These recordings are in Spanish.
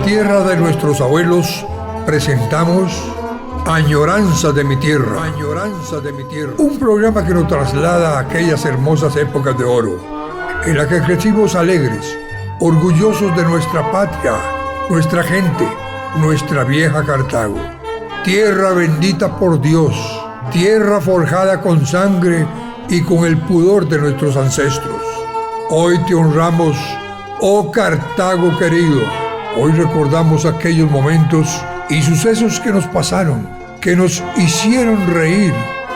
tierra de nuestros abuelos, presentamos Añoranza de mi tierra. Añoranza de mi tierra. Un programa que nos traslada a aquellas hermosas épocas de oro, en la que crecimos alegres, orgullosos de nuestra patria, nuestra gente, nuestra vieja Cartago. Tierra bendita por Dios, tierra forjada con sangre y con el pudor de nuestros ancestros. Hoy te honramos, oh Cartago querido. Hoy recordamos aquellos momentos y sucesos que nos pasaron, que nos hicieron reír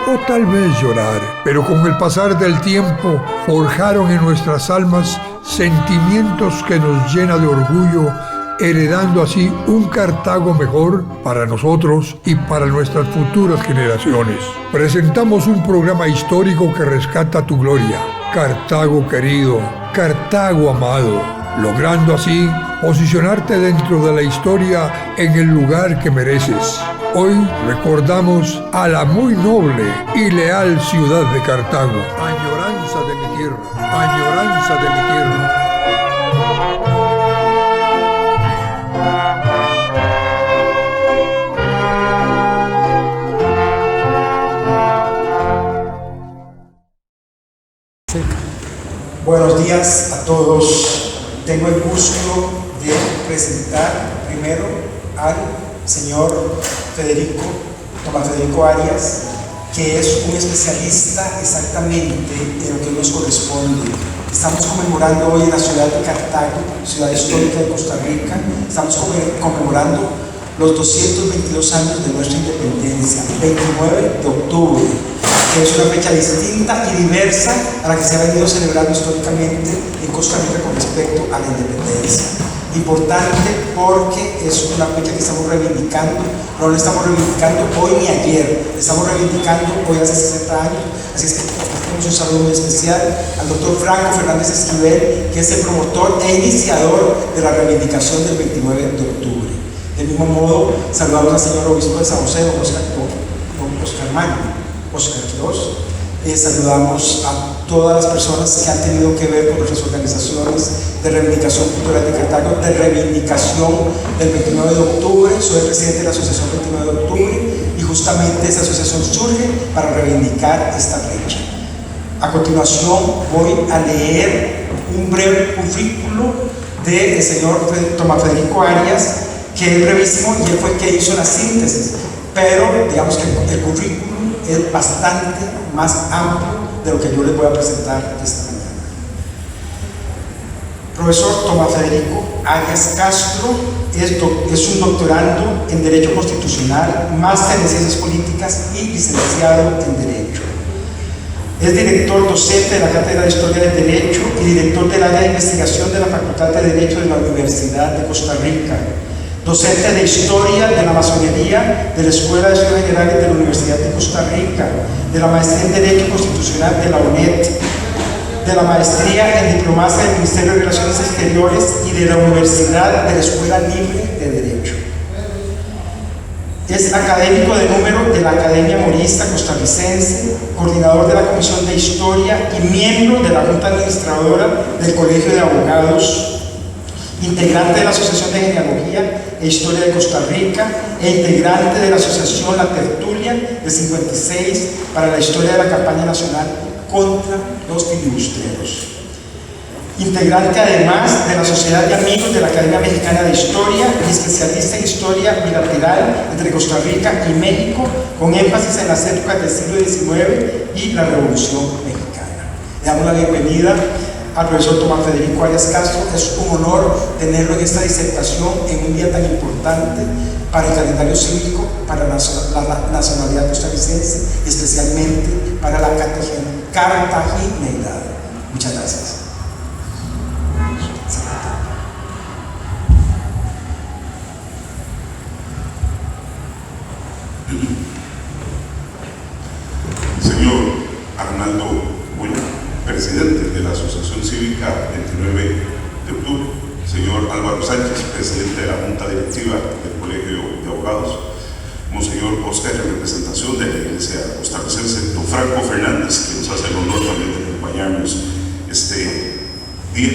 o tal vez llorar, pero con el pasar del tiempo forjaron en nuestras almas sentimientos que nos llena de orgullo, heredando así un Cartago mejor para nosotros y para nuestras futuras generaciones. Presentamos un programa histórico que rescata tu gloria, Cartago querido, Cartago amado, logrando así posicionarte dentro de la historia en el lugar que mereces. Hoy recordamos a la muy noble y leal ciudad de Cartago. Añoranza de mi tierra, añoranza de mi tierra. Buenos días a todos. Tengo el gusto de presentar primero al señor Tomás Federico Arias, que es un especialista exactamente en lo que nos corresponde. Estamos conmemorando hoy en la ciudad de Cartago, ciudad histórica de Costa Rica, estamos conmemorando los 222 años de nuestra independencia, 29 de octubre, que es una fecha distinta y diversa a la que se ha venido celebrando históricamente en Costa Rica con respecto a la independencia. Importante porque es una fecha que estamos reivindicando, no la estamos reivindicando hoy ni ayer, la estamos reivindicando hoy hace 60 años, así es que tenemos un saludo muy especial al doctor Franco Fernández Esquivel, que es el promotor e iniciador de la reivindicación del 29 de octubre. Del mismo modo, saludamos al señor obispo de San José, don Oscar Quiroz. Saludamos a todas las personas que han tenido que ver con nuestras organizaciones de reivindicación cultural de Cartago, de reivindicación del 29 de octubre. Soy el presidente de la Asociación 29 de octubre y justamente esta asociación surge para reivindicar esta fecha. A continuación voy a leer un breve currículo del señor Tomás Federico Arias, que es brevísimo y él fue el que hizo la síntesis, pero digamos que el currículum es bastante más amplio de lo que yo les voy a presentar esta mañana. Profesor Tomás Federico Arias Castro es un doctorando en Derecho Constitucional, máster en Ciencias Políticas y licenciado en Derecho. Es director docente de la Cátedra de Historia del Derecho y director del área de investigación de la Facultad de Derecho de la Universidad de Costa Rica. Docente de Historia de la Masonería de la Escuela de Estudios Generales de la Universidad de Costa Rica, de la Maestría en Derecho Constitucional de la UNED, de la Maestría en Diplomacia del Ministerio de Relaciones Exteriores y de la Universidad de la Escuela Libre de Derecho. Es académico de número de la Academia Morista Costarricense, coordinador de la Comisión de Historia y miembro de la Junta Administradora del Colegio de Abogados, integrante de la Asociación de Genealogía e Historia de Costa Rica e integrante de la Asociación La Tertulia de 56 para la historia de la campaña nacional contra los filibusteros. Integrante además de la Sociedad de Amigos de la Academia Mexicana de Historia y especialista en historia bilateral entre Costa Rica y México, con énfasis en las épocas del siglo XIX y la Revolución Mexicana. Le damos la bienvenida al profesor Tomás Federico Arias Castro. Es un honor tenerlo en esta disertación en un día tan importante para el calendario cívico, para la nacionalidad costarricense y especialmente para la cartagineidad. Muchas gracias. Señor Arnaldo Bulla, presidente de la Asociación Cívica 29 de octubre, señor Álvaro Sánchez, presidente de la Junta Directiva del Colegio de Abogados, monseñor Oscar, en representación de la Iglesia Costarricense, don Franco Fernández, que nos hace el honor también de acompañarnos este día,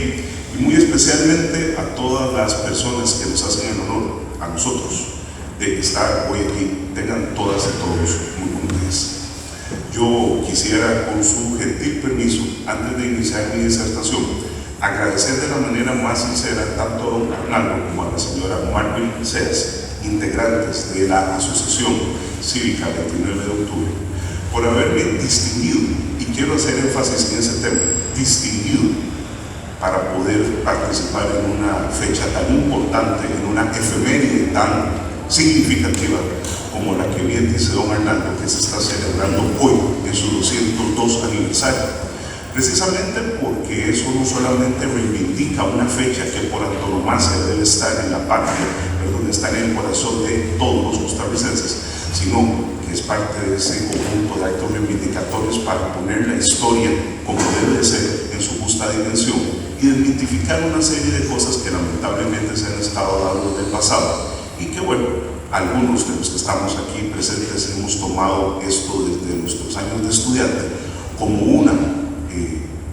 y y muy especialmente a todas las personas que nos hacen el honor a nosotros de estar hoy aquí. Tengan todas y todos muy buenos días. Yo quisiera, con su gentil permiso, antes de iniciar mi disertación, agradecer de la manera más sincera tanto a don Arnaldo como a la señora Marvin Seas, integrantes de la Asociación Cívica 29 de Octubre, por haberme distinguido, y quiero hacer énfasis en ese tema, distinguido para poder participar en una fecha tan importante, en una efeméride tan significativa como la que bien dice don Arnaldo, que se está celebrando hoy en su 202 aniversario. Precisamente porque eso no solamente reivindica una fecha que por antonomasia debe estar en la patria, perdón, estar en el corazón de todos los costarricenses, sino que es parte de ese conjunto de actos reivindicatorios para poner la historia como debe de ser en su justa dimensión y desmitificar una serie de cosas que lamentablemente se han estado dando del pasado y que, bueno, algunos de los que estamos aquí presentes hemos tomado esto desde nuestros años de estudiante como una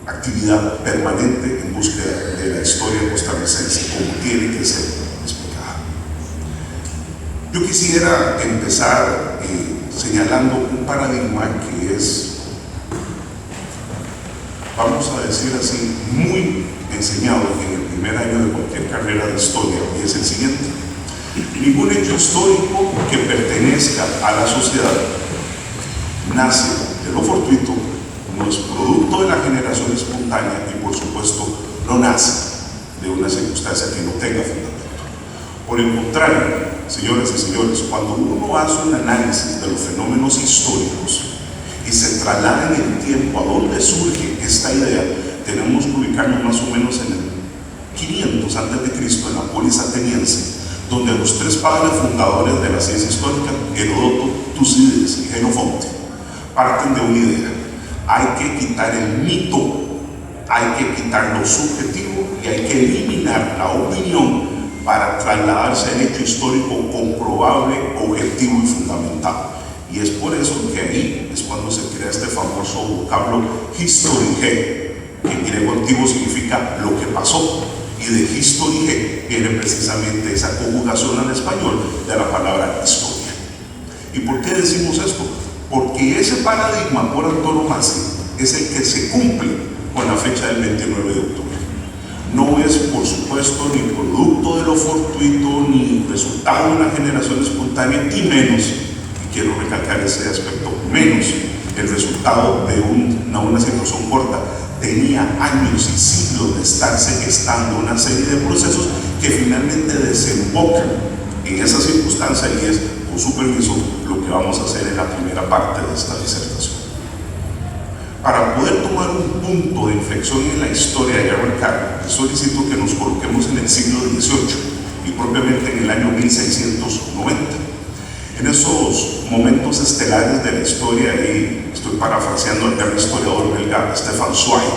actividad permanente en búsqueda de la historia costarricense como tiene que ser explicada. Yo quisiera empezar señalando un paradigma que es, vamos a decir así, muy enseñado en el primer año de cualquier carrera de historia, y es el siguiente: ningún hecho histórico que pertenezca a la sociedad nace de lo fortuito, no es producto de la generación espontánea y, por supuesto, no nace de una circunstancia que no tenga fundamento. Por el contrario, señoras y señores, cuando uno hace un análisis de los fenómenos históricos y se traslada en el tiempo a dónde surge esta idea, tenemos que ubicarnos más o menos en el 500 a.C., en la polis ateniense, donde los tres padres fundadores de la ciencia histórica, Heródoto, Tucídides y Jenofonte, parten de una idea: hay que quitar el mito, hay que quitar lo subjetivo y hay que eliminar la opinión para trasladarse al hecho histórico comprobable, objetivo y fundamentado. Y es por eso que ahí es cuando se crea este famoso vocablo historige, que en griego antiguo significa lo que pasó, y de historige viene precisamente esa conjugación al español de la palabra historia. ¿Y por qué decimos esto? Porque ese paradigma por antonomasia es el que se cumple con la fecha del 29 de octubre. No es, por supuesto, ni producto de lo fortuito, ni resultado de una generación espontánea, y menos, y quiero recalcar ese aspecto, menos el resultado de una situación corta. Tenía años y siglos de estarse gestando una serie de procesos que finalmente desembocan en esa circunstancia, y es, con su permiso, lo que vamos a hacer en la primera parte de esta disertación. Para poder tomar un punto de inflexión en la historia y arrancar, les solicito que nos coloquemos en el siglo XVIII y propiamente en el año 1690. En esos momentos estelares de la historia, y estoy parafraseando al gran historiador belga Stefan Zweig,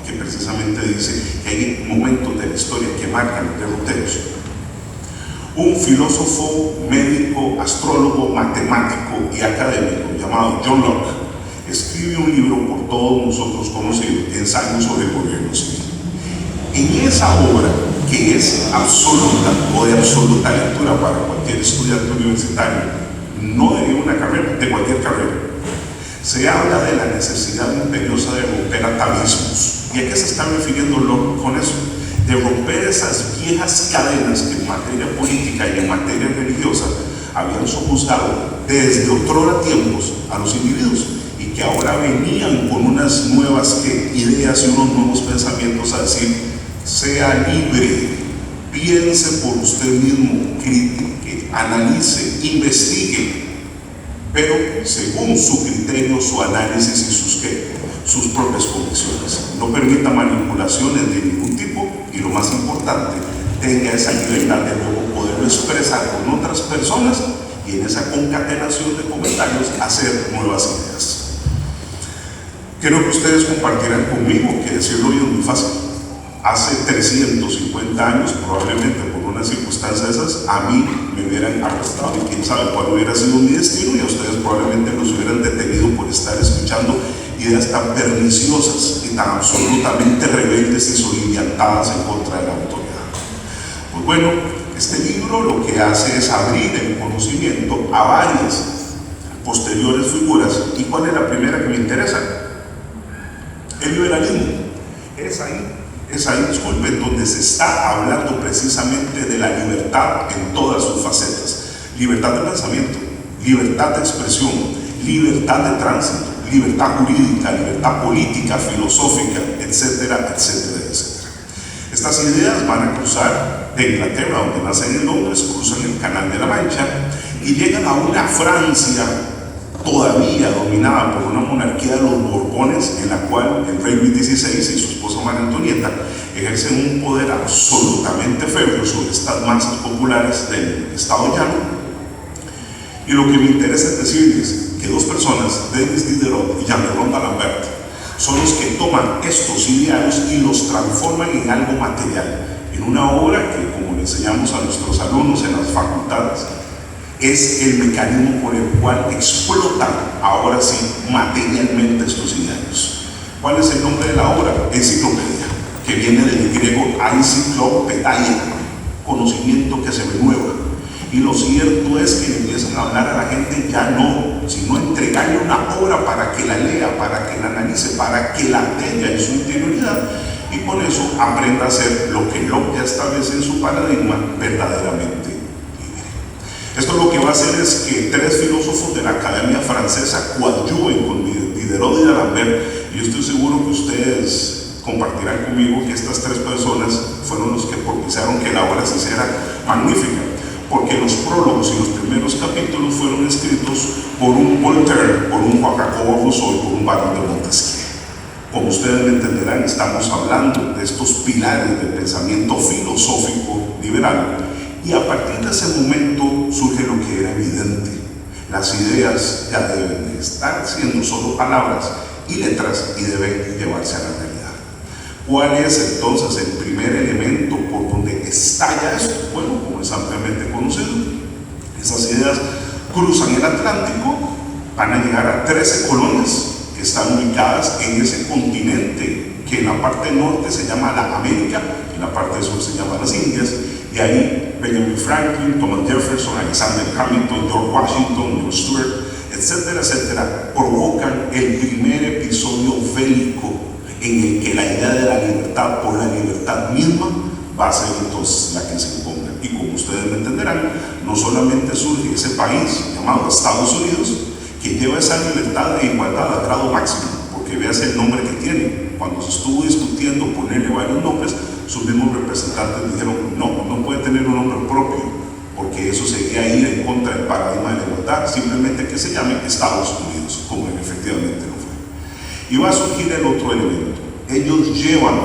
que precisamente dice que hay momentos de la historia que marcan los derroteros. Un filósofo, médico, astrólogo, matemático y académico llamado John Locke escribe un libro por todos nosotros conocido, Ensayo sobre el gobierno civil. En esa obra, que es absoluta o de absoluta lectura para cualquier estudiante universitario, no de una carrera, de cualquier carrera, se habla de la necesidad imperiosa de romper atavismos. ¿Y a qué se está refiriendo Locke con eso? De romper esas viejas cadenas que en materia política y en materia religiosa habían sojuzgado desde otrora tiempos a los individuos, y que ahora venían con unas nuevas ideas y unos nuevos pensamientos a decir: sea libre, piense por usted mismo, critique, analice, investigue, pero según su criterio, su análisis y sus propias convicciones. No permita manipulaciones de ningún tipo, y lo más importante, tenga esa libertad de luego poderlo expresar con otras personas y en esa concatenación de comentarios hacer nuevas ideas. Quiero que ustedes compartieran conmigo que decirlo hoy es muy fácil. Hace 350 años, probablemente por una circunstancia de esas, a mí me hubieran arrestado y quién sabe cuál hubiera sido mi destino, y a ustedes probablemente los hubieran detenido por estar escuchando ideas tan perniciosas y tan absolutamente rebeldes y soliviantadas en contra de la autoridad. Pues bueno, este libro lo que hace es abrir el conocimiento a varias posteriores figuras. ¿Y cuál es la primera que me interesa? El liberalismo. Es ahí, disculpen, donde se está hablando precisamente de la libertad en todas sus facetas. Libertad de pensamiento, libertad de expresión, libertad de tránsito, libertad jurídica, libertad política, filosófica, etcétera, etcétera, etcétera. Estas ideas van a cruzar de Inglaterra, donde nacen en Londres, cruzan el Canal de la Mancha y llegan a una Francia todavía dominada por una monarquía de los Borbones, en la cual el rey Luis XVI y su esposa María Antonieta ejercen un poder absolutamente férreo sobre estas masas populares del Estado llano. Y lo que me interesa es decirles que dos personas, Denis Diderot y Jean-Léon d'Alembert, son los que toman estos ideales y los transforman en algo material, en una obra que, como le enseñamos a nuestros alumnos en las facultades, es el mecanismo por el cual explotan, ahora sí, materialmente estos ideales. ¿Cuál es el nombre de la obra? Enciclopedia, que viene del griego encyclopedia, conocimiento que se renueva. Y lo cierto es que empiezan a hablar a la gente ya no, sino entregarle una obra para que la lea, para que la analice, para que la tenga en su interioridad y con eso aprenda a hacer lo que Locke ya establece en su paradigma verdaderamente libre. Esto lo que va a hacer es que tres filósofos de la Academia Francesa coadyuven con Diderot y d'Alembert, y yo estoy seguro que ustedes compartirán conmigo que estas tres personas fueron los que propiciaron que la obra se hiciera magnífica, porque los prólogos y los primeros capítulos fueron escritos por un Voltaire, por un Juan Jacobo Rousseau y por un Barón de Montesquieu. Como ustedes me entenderán, estamos hablando de estos pilares del pensamiento filosófico liberal, y a partir de ese momento surge lo que era evidente: las ideas ya deben de estar siendo solo palabras y letras y deben llevarse a la realidad. ¿Cuál es entonces el primer elemento por donde estalla esto? Bueno, como es ampliamente conocido, esas ideas cruzan el Atlántico, van a llegar a 13 colonias que están ubicadas en ese continente que en la parte norte se llama la América, en la parte sur se llama las Indias, y ahí Benjamin Franklin, Thomas Jefferson, Alexander Hamilton, George Washington, John Stuart, etcétera, etcétera, provocan el primer episodio bélico en el que la idea de la libertad por la libertad misma va a ser entonces la que se imponga. Y como ustedes me entenderán, no solamente surge ese país llamado Estados Unidos, que lleva esa libertad e igualdad a grado máximo, porque veas el nombre que tiene. Cuando se estuvo discutiendo ponerle varios nombres, sus mismos representantes dijeron no puede tener un nombre propio, porque eso sería ir en contra del paradigma de la igualdad, simplemente que se llame Estados Unidos, como efectivamente lo fue. Y va a surgir el otro elemento: ellos llevan,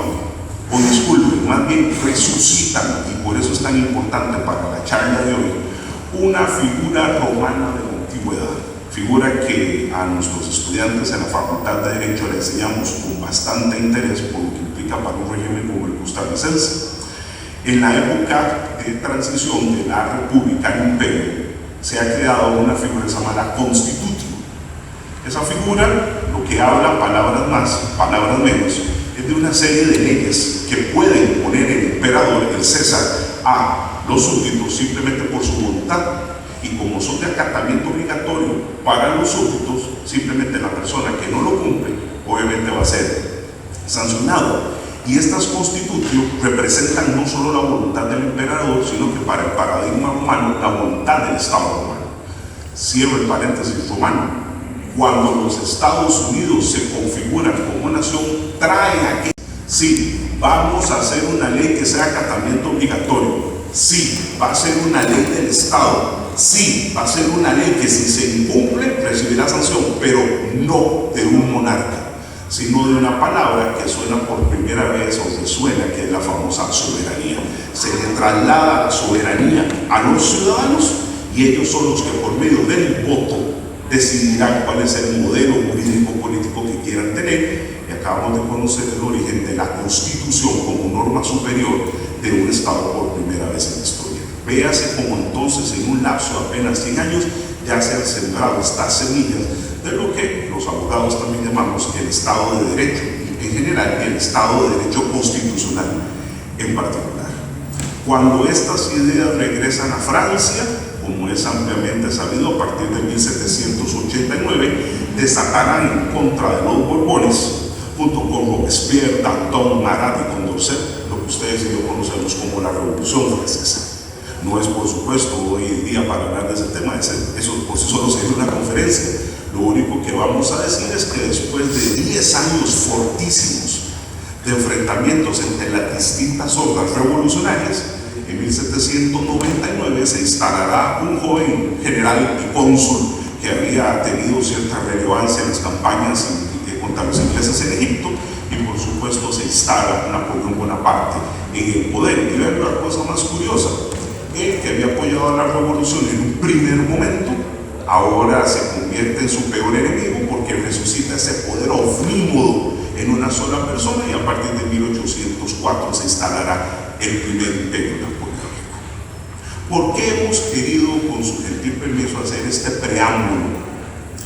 o disculpen, más bien resucitan, y por eso es tan importante para la charla de hoy, una figura romana de la antigüedad, figura que a nuestros estudiantes en la Facultad de Derecho le enseñamos con bastante interés por lo que implica para un régimen como el costarricense. En la época de transición de la República al Imperio se ha creado una figura que se llama la Constitutio. Esa figura, lo que habla, palabras más, palabras menos, es de una serie de leyes que puede poner el emperador, el César, a los súbditos simplemente por su voluntad, y como son de acatamiento obligatorio para los súbditos, simplemente la persona que no lo cumple obviamente va a ser sancionado. Y estas constituciones representan no solo la voluntad del emperador, sino que para el paradigma romano, la voluntad del Estado romano. Cierro el paréntesis romano. Cuando los Estados Unidos se configuran como nación, traen aquí, sí, vamos a hacer una ley que sea acatamiento obligatorio, sí, va a ser una ley del Estado, sí, va a ser una ley que si se incumple recibirá sanción, pero no de un monarca, sino de una palabra que suena por primera vez o resuena, que es la famosa soberanía. Se le traslada la soberanía a los ciudadanos y ellos son los que por medio del voto decidirán cuál es el modelo jurídico político que quieran tener. Y acabamos de conocer el origen de la Constitución como norma superior de un Estado por primera vez en la historia. Véase como entonces en un lapso de apenas 100 años ya se han sembrado estas semillas de lo que los los abogados también llamamos el Estado de Derecho, y en general el Estado de Derecho constitucional en particular. Cuando estas ideas regresan a Francia, como es ampliamente sabido, a partir de 1789, desatarán en contra de los Borbones, junto con Robespierre, Danton, Marat y Condorcet, lo que ustedes y yo conocemos como la Revolución Francesa. No es, por supuesto, hoy en día para hablar de ese tema, eso por sí solo sería una conferencia. Lo único que vamos a decir es que después de 10 años fortísimos de enfrentamientos entre las distintas hordas revolucionarias, en 1799 se instalará un joven general y cónsul que había tenido cierta relevancia en las campañas contra los ingleses en Egipto, y por supuesto se instala Napoleón Bonaparte en el poder. Y vean la cosa más curiosa: él, que había apoyado a la revolución en un primer momento, ahora se convierte en su peor enemigo, porque resucita ese poder omnímodo en una sola persona, y a partir de 1804 se instalará el primer imperio napoleónico. ¿Por qué hemos querido, con su gentil permiso, hacer este preámbulo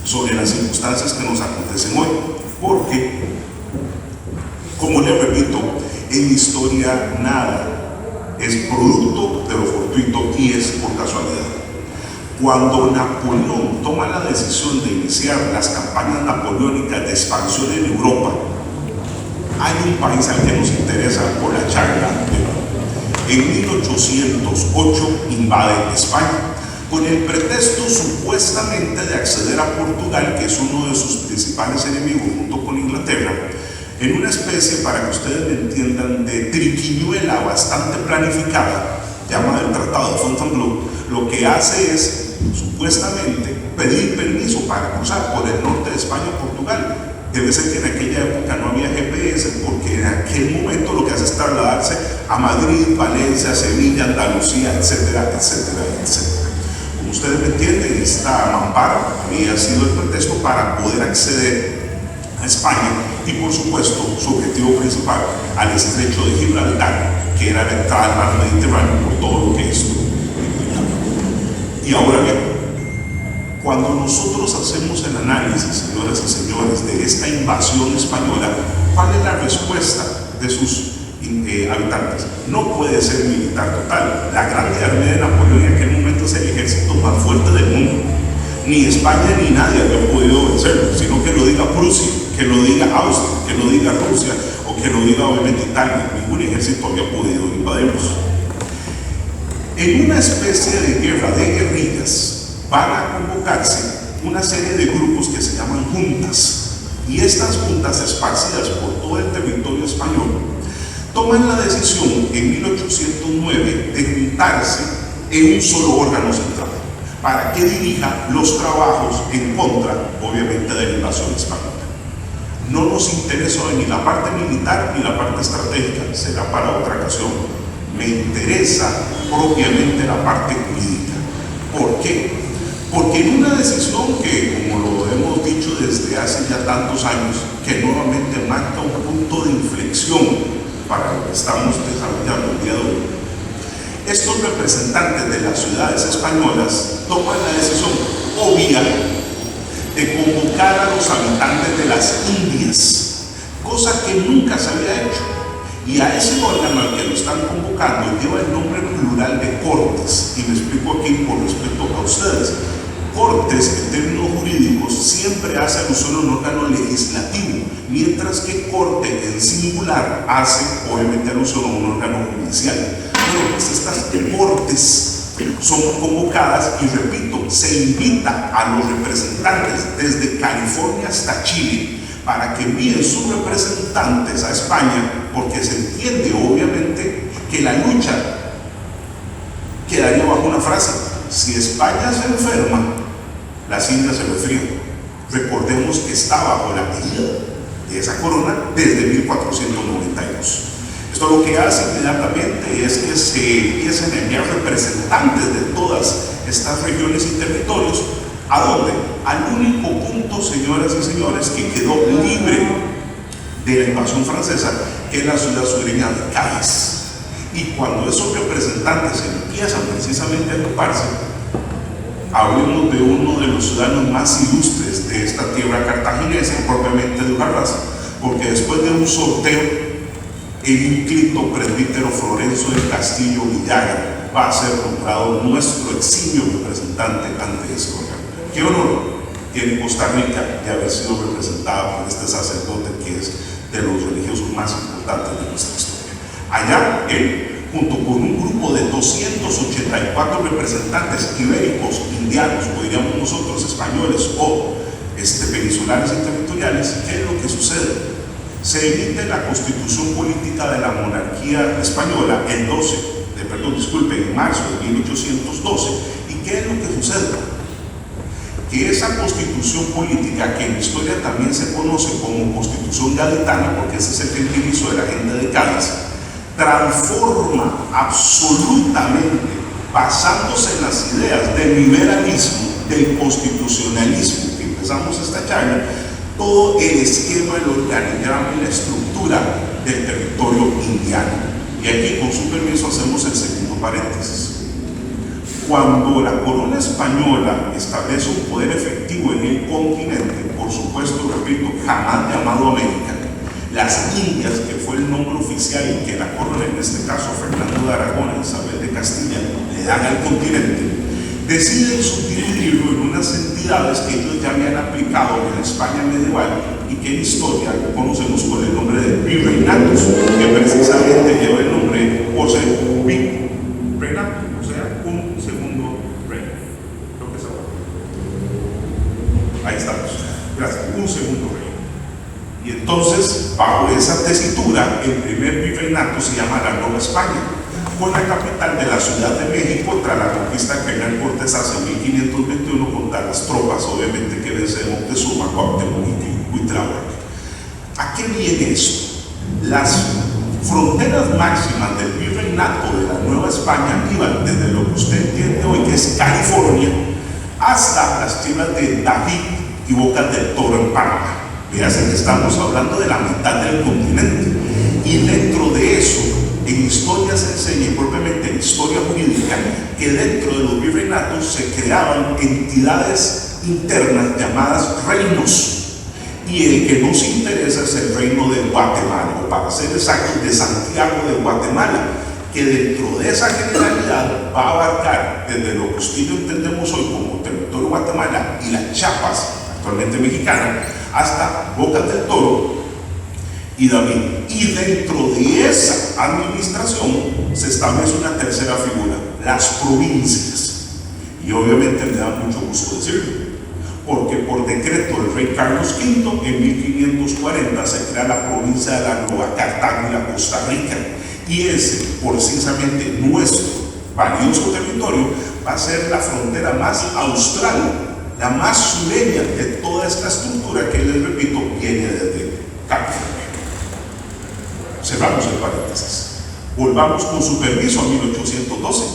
sobre las circunstancias que nos acontecen hoy? Porque, como les repito, en historia nada es producto de lo fortuito y es por casualidad. Cuando Napoleón toma la decisión de iniciar las campañas napoleónicas de expansión en Europa, hay un país al que nos interesa por la charla. En 1808 invade España, con el pretexto supuestamente de acceder a Portugal, que es uno de sus principales enemigos junto con Inglaterra, en una especie, para que ustedes me entiendan, de triquiñuela bastante planificada, llamada el Tratado de Fontainebleau. Lo que hace es, supuestamente, pedir permiso para cruzar por el norte de España a Portugal. Debe ser que en aquella época no había GPS, porque en aquel momento lo que hace es trasladarse a Madrid, Valencia, Sevilla, Andalucía, etcétera, etcétera, etcétera. Como ustedes me entienden, esta mampara había sido el pretexto para poder acceder a España y, por supuesto, su objetivo principal, al estrecho de Gibraltar, que era la entrada al mar Mediterráneo por todo lo que esto implicaba. Y ahora bien, cuando nosotros hacemos el análisis, señoras y señores, de esta invasión española, ¿cuál es la respuesta de sus habitantes? No puede ser militar total. La Grande Armada de Napoleón en aquel momento es el ejército más fuerte del mundo. Ni España ni nadie había podido vencerlo, sino que lo diga Prusia, que lo diga Austria, que lo diga Rusia, o que lo diga obviamente Italia. Ningún ejército había podido invadirlos. En una especie de guerra de guerrillas van a convocarse una serie de grupos que se llaman juntas, y estas juntas, esparcidas por todo el territorio español, toman la decisión en 1809 de juntarse en un solo órgano central para que dirija los trabajos en contra, obviamente, de la invasión española. No nos interesa ni la parte militar ni la parte estratégica, será para otra ocasión. Me interesa propiamente la parte jurídica. ¿Por qué? Porque en una decisión que, como lo hemos dicho desde hace ya tantos años, que nuevamente marca un punto de inflexión para lo que estamos desarrollando el día de hoy, estos representantes de las ciudades españolas toman la decisión obvia de convocar a los habitantes de las Indias, cosa que nunca se había hecho. Y a ese órgano al que lo están convocando lleva el nombre plural de Cortes, y me explico aquí por respeto a ustedes. Cortes, en términos jurídicos, siempre hace alusión a un órgano legislativo, mientras que corte en singular hace obviamente alusión a un órgano judicial. Bueno, pues estas cortes son convocadas y, repito, se invita a los representantes desde California hasta Chile para que envíen sus representantes a España, porque se entiende obviamente que la lucha quedaría bajo una frase: si España se enferma, las Indias se resfrían. Recordemos que está bajo la medida de esa corona desde 1492. Esto lo que hace inmediatamente es que se empiecen a enviar representantes de todas estas regiones y territorios. ¿A dónde? Al único punto, señoras y señores, que quedó libre de la invasión francesa, que es la ciudad sureña de Cádiz. Y cuando esos representantes empiezan precisamente a ocuparse, hablemos de uno de los ciudadanos más ilustres de de esta tierra cartaginesa y propiamente de Ujarraza, porque después de un sorteo, el ínclito presbítero Florencio del Castillo Villagra va a ser nombrado nuestro eximio representante ante ese órgano. ¿Qué honor tiene Costa Rica de haber sido representada por este sacerdote que es de los religiosos más importantes de nuestra historia? Allá él, junto con un grupo de 284 representantes ibéricos, indianos, o diríamos nosotros españoles o peninsulares y territoriales, ¿qué es lo que sucede? Se emite la Constitución Política de la Monarquía Española en marzo de 1812. ¿Y qué es lo que sucede? Que esa Constitución Política, que en la historia también se conoce como Constitución Gaditana, porque ese es el gentilicio de la gente de Cádiz, transforma absolutamente, basándose en las ideas del liberalismo, del constitucionalismo, que empezamos esta charla, todo el esquema, el organigrama y la estructura del territorio indiano. Y aquí, con su permiso, hacemos el segundo paréntesis. Cuando la corona española establece un poder efectivo en el continente, por supuesto, repito, jamás llamado América, las Indias, que fue el nombre oficial y que la corona, en este caso Fernando de Aragón y Isabel de Castilla, le dan al continente, deciden subdividirlo en unas entidades que ellos ya habían aplicado en la España medieval y que en historia conocemos con el nombre de virreinatos, que precisamente lleva el nombre o sea, virreinato, o sea, un segundo reino. Lo que sabemos. Ahí estamos. Gracias. Un segundo reino. Y entonces, bajo esa tesitura, el primer virreinato se llama la Nueva España, con la capital de la Ciudad de México tras la conquista que Hernán Cortés hace en 1521 contra las tropas, obviamente, que vence de Moctezuma, Cuauhtémoc y Cuitláhuac. ¿A qué viene esto? Las fronteras máximas del virreinato de la Nueva España iban desde lo que usted entiende hoy, que es California, hasta las tierras de David y Bocas del Toro en Panamá. Fíjense que estamos hablando de la mitad del continente. Y dentro de eso, en historia se enseña, y propiamente en historia jurídica, que dentro de los virreinatos se creaban entidades internas llamadas reinos. Y el que nos interesa es el reino de Guatemala, o para ser exactos, de Santiago de Guatemala, que dentro de esa generalidad va a abarcar desde lo que usted y yo entendemos hoy como territorio de Guatemala y las Chiapas, actualmente mexicana, hasta Bocas del Toro y David. Y dentro de esa administración se establece una tercera figura, las provincias. Y obviamente me da mucho gusto decirlo, porque por decreto del rey Carlos V en 1540 se crea la provincia de la Nueva Cartago, Costa Rica, y ese, precisamente nuestro valioso territorio, va a ser la frontera más austral, la más sureña de toda esta estructura que, les repito, viene desde California. Cerramos el paréntesis. Volvamos con su permiso a 1812.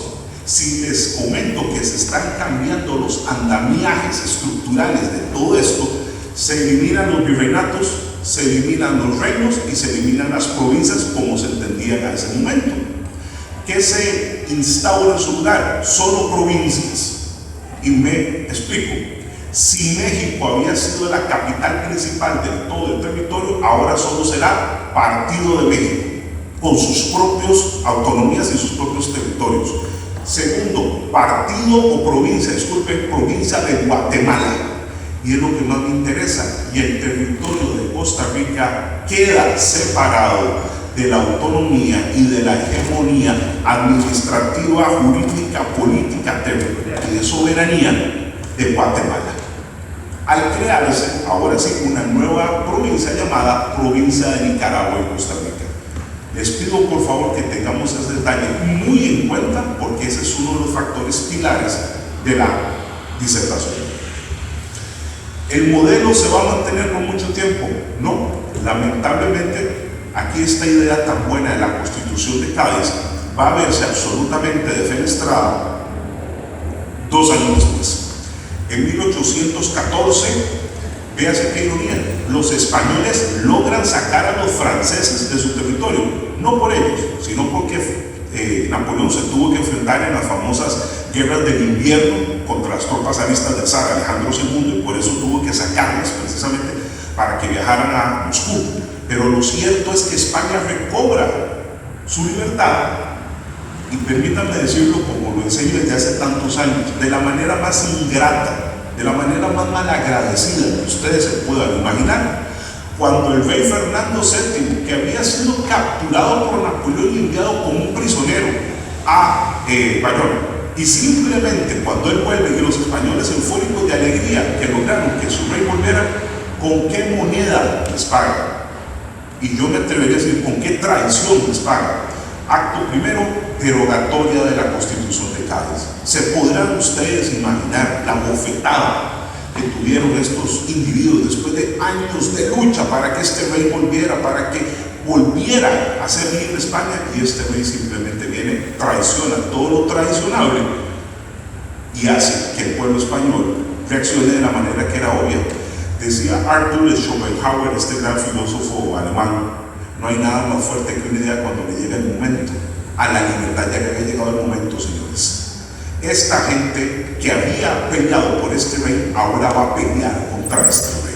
Si les comento que se están cambiando los andamiajes estructurales de todo esto, se eliminan los virreinatos, se eliminan los reinos y se eliminan las provincias como se entendían a ese momento. ¿Qué se instaura en su lugar? Solo provincias. Y me explico. Si México había sido la capital principal de todo el territorio, ahora solo será Partido de México, con sus propias autonomías y sus propios territorios. Segundo, partido o provincia, disculpen, provincia de Guatemala. Y es lo que más me interesa. Y el territorio de Costa Rica queda separado de la autonomía y de la hegemonía administrativa, jurídica, política, territorial y de soberanía de Guatemala. Al crearse, ahora sí, una nueva provincia llamada Provincia de Nicaragua y Costa Rica. Les pido por favor que tengamos ese detalle muy en cuenta, porque ese es uno de los factores pilares de la disertación. ¿El modelo se va a mantener por mucho tiempo? No, lamentablemente aquí esta idea tan buena de la Constitución de Cádiz va a verse absolutamente defenestrada 2 años después. En 1814, véase qué ironía, los españoles logran sacar a los franceses de su territorio, no por ellos, sino porque Napoleón se tuvo que enfrentar en las famosas guerras del invierno contra las tropas zaristas del zar Alejandro II, y por eso tuvo que sacarlas precisamente para que viajaran a Moscú. Pero lo cierto es que España recobra su libertad, y permítanme decirlo como lo enseño desde hace tantos años, de la manera más ingrata, de la manera más malagradecida que ustedes se puedan imaginar. Cuando el rey Fernando VII, que había sido capturado por Napoleón y enviado como un prisionero a Bayona, y simplemente cuando él vuelve y los españoles eufóricos de alegría que lograron que su rey volviera, ¿con qué moneda les paga? Y yo me atrevería a decir, ¿con qué traición les paga? Acto primero, derogatoria de la Constitución de Cádiz. Se podrán ustedes imaginar la bofetada que tuvieron estos individuos después de años de lucha para que este rey volviera, para que volviera a ser libre España, y este rey simplemente viene, traiciona todo lo traicionable y hace que el pueblo español reaccione de la manera que era obvia. Decía Arthur Schopenhauer, este gran filósofo alemán, no hay nada más fuerte que una idea cuando le llega el momento. A la libertad ya que había llegado el momento, señores. Esta gente que había peleado por este rey, ahora va a pelear contra este rey.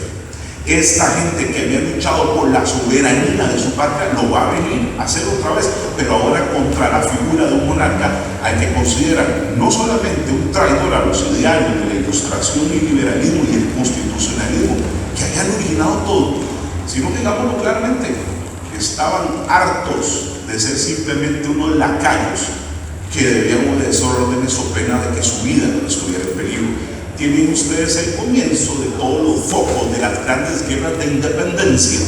Esta gente que había luchado por la soberanía de su patria, lo va a venir a hacer otra vez, pero ahora contra la figura de un monarca al que consideran no solamente un traidor a los ideales de la ilustración y liberalismo y el constitucionalismo que habían originado todo, sino, digámoslo claramente, estaban hartos de ser simplemente unos lacayos que debían obedecer órdenes o pena de que su vida estuviera en peligro. Tienen ustedes el comienzo de todos los focos de las grandes guerras de independencia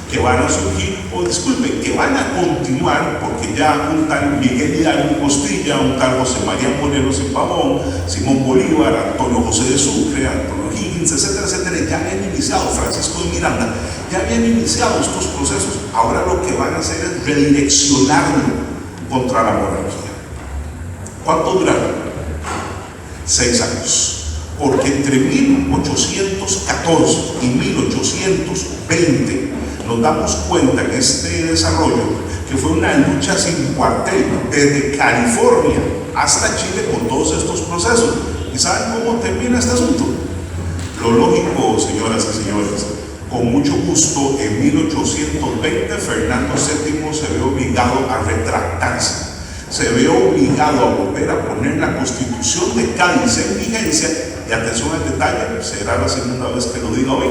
que van a surgir, o disculpen, que van a continuar, porque ya un tal Miguel Hidalgo en Costilla, un tal José María Morelos en Pavón, Simón Bolívar, Antonio José de Sucre, Antonio Higgins, etcétera, etcétera, ya habían iniciado, Francisco de Miranda, ya habían iniciado estos procesos. Ahora lo que van a hacer es redireccionarlo contra la monarquía. ¿Cuánto duraron? 6 años. Porque entre 1814 y 1820 nos damos cuenta en este desarrollo que fue una lucha sin cuartel desde California hasta Chile con todos estos procesos. ¿Y saben cómo termina este asunto? Lo lógico, señoras y señores, con mucho gusto, en 1820 Fernando VII se ve obligado a retractarse, se ve obligado a volver a poner la Constitución de Cádiz en vigencia, y atención al detalle, será la segunda vez que lo diga hoy,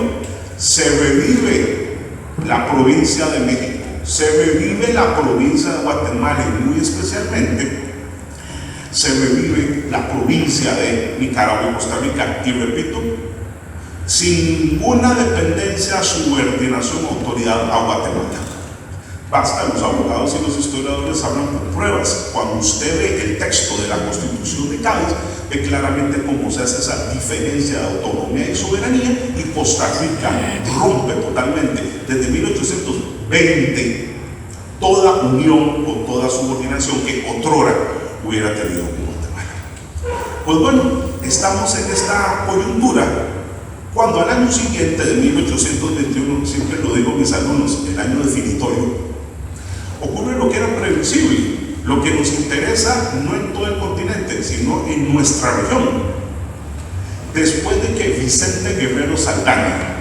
se revive la provincia de México, se revive la provincia de Guatemala y muy especialmente se revive la provincia de Nicaragua y Costa Rica, y repito, sin ninguna dependencia, subordinación o autoridad a Guatemala. Basta, los abogados y los historiadores hablan con pruebas. Cuando usted ve el texto de la Constitución de Cádiz, ve claramente cómo se hace esa diferencia de autonomía y soberanía, y Costa Rica rompe totalmente desde 1820 toda unión o toda subordinación que otrora hubiera tenido con Guatemala. Pues bueno, estamos en esta coyuntura cuando al año siguiente de 1821, siempre lo digo a mis alumnos, el año definitorio, ocurre lo que era previsible, lo que nos interesa no en todo el continente, sino en nuestra región. Después de que Vicente Guerrero Saldaña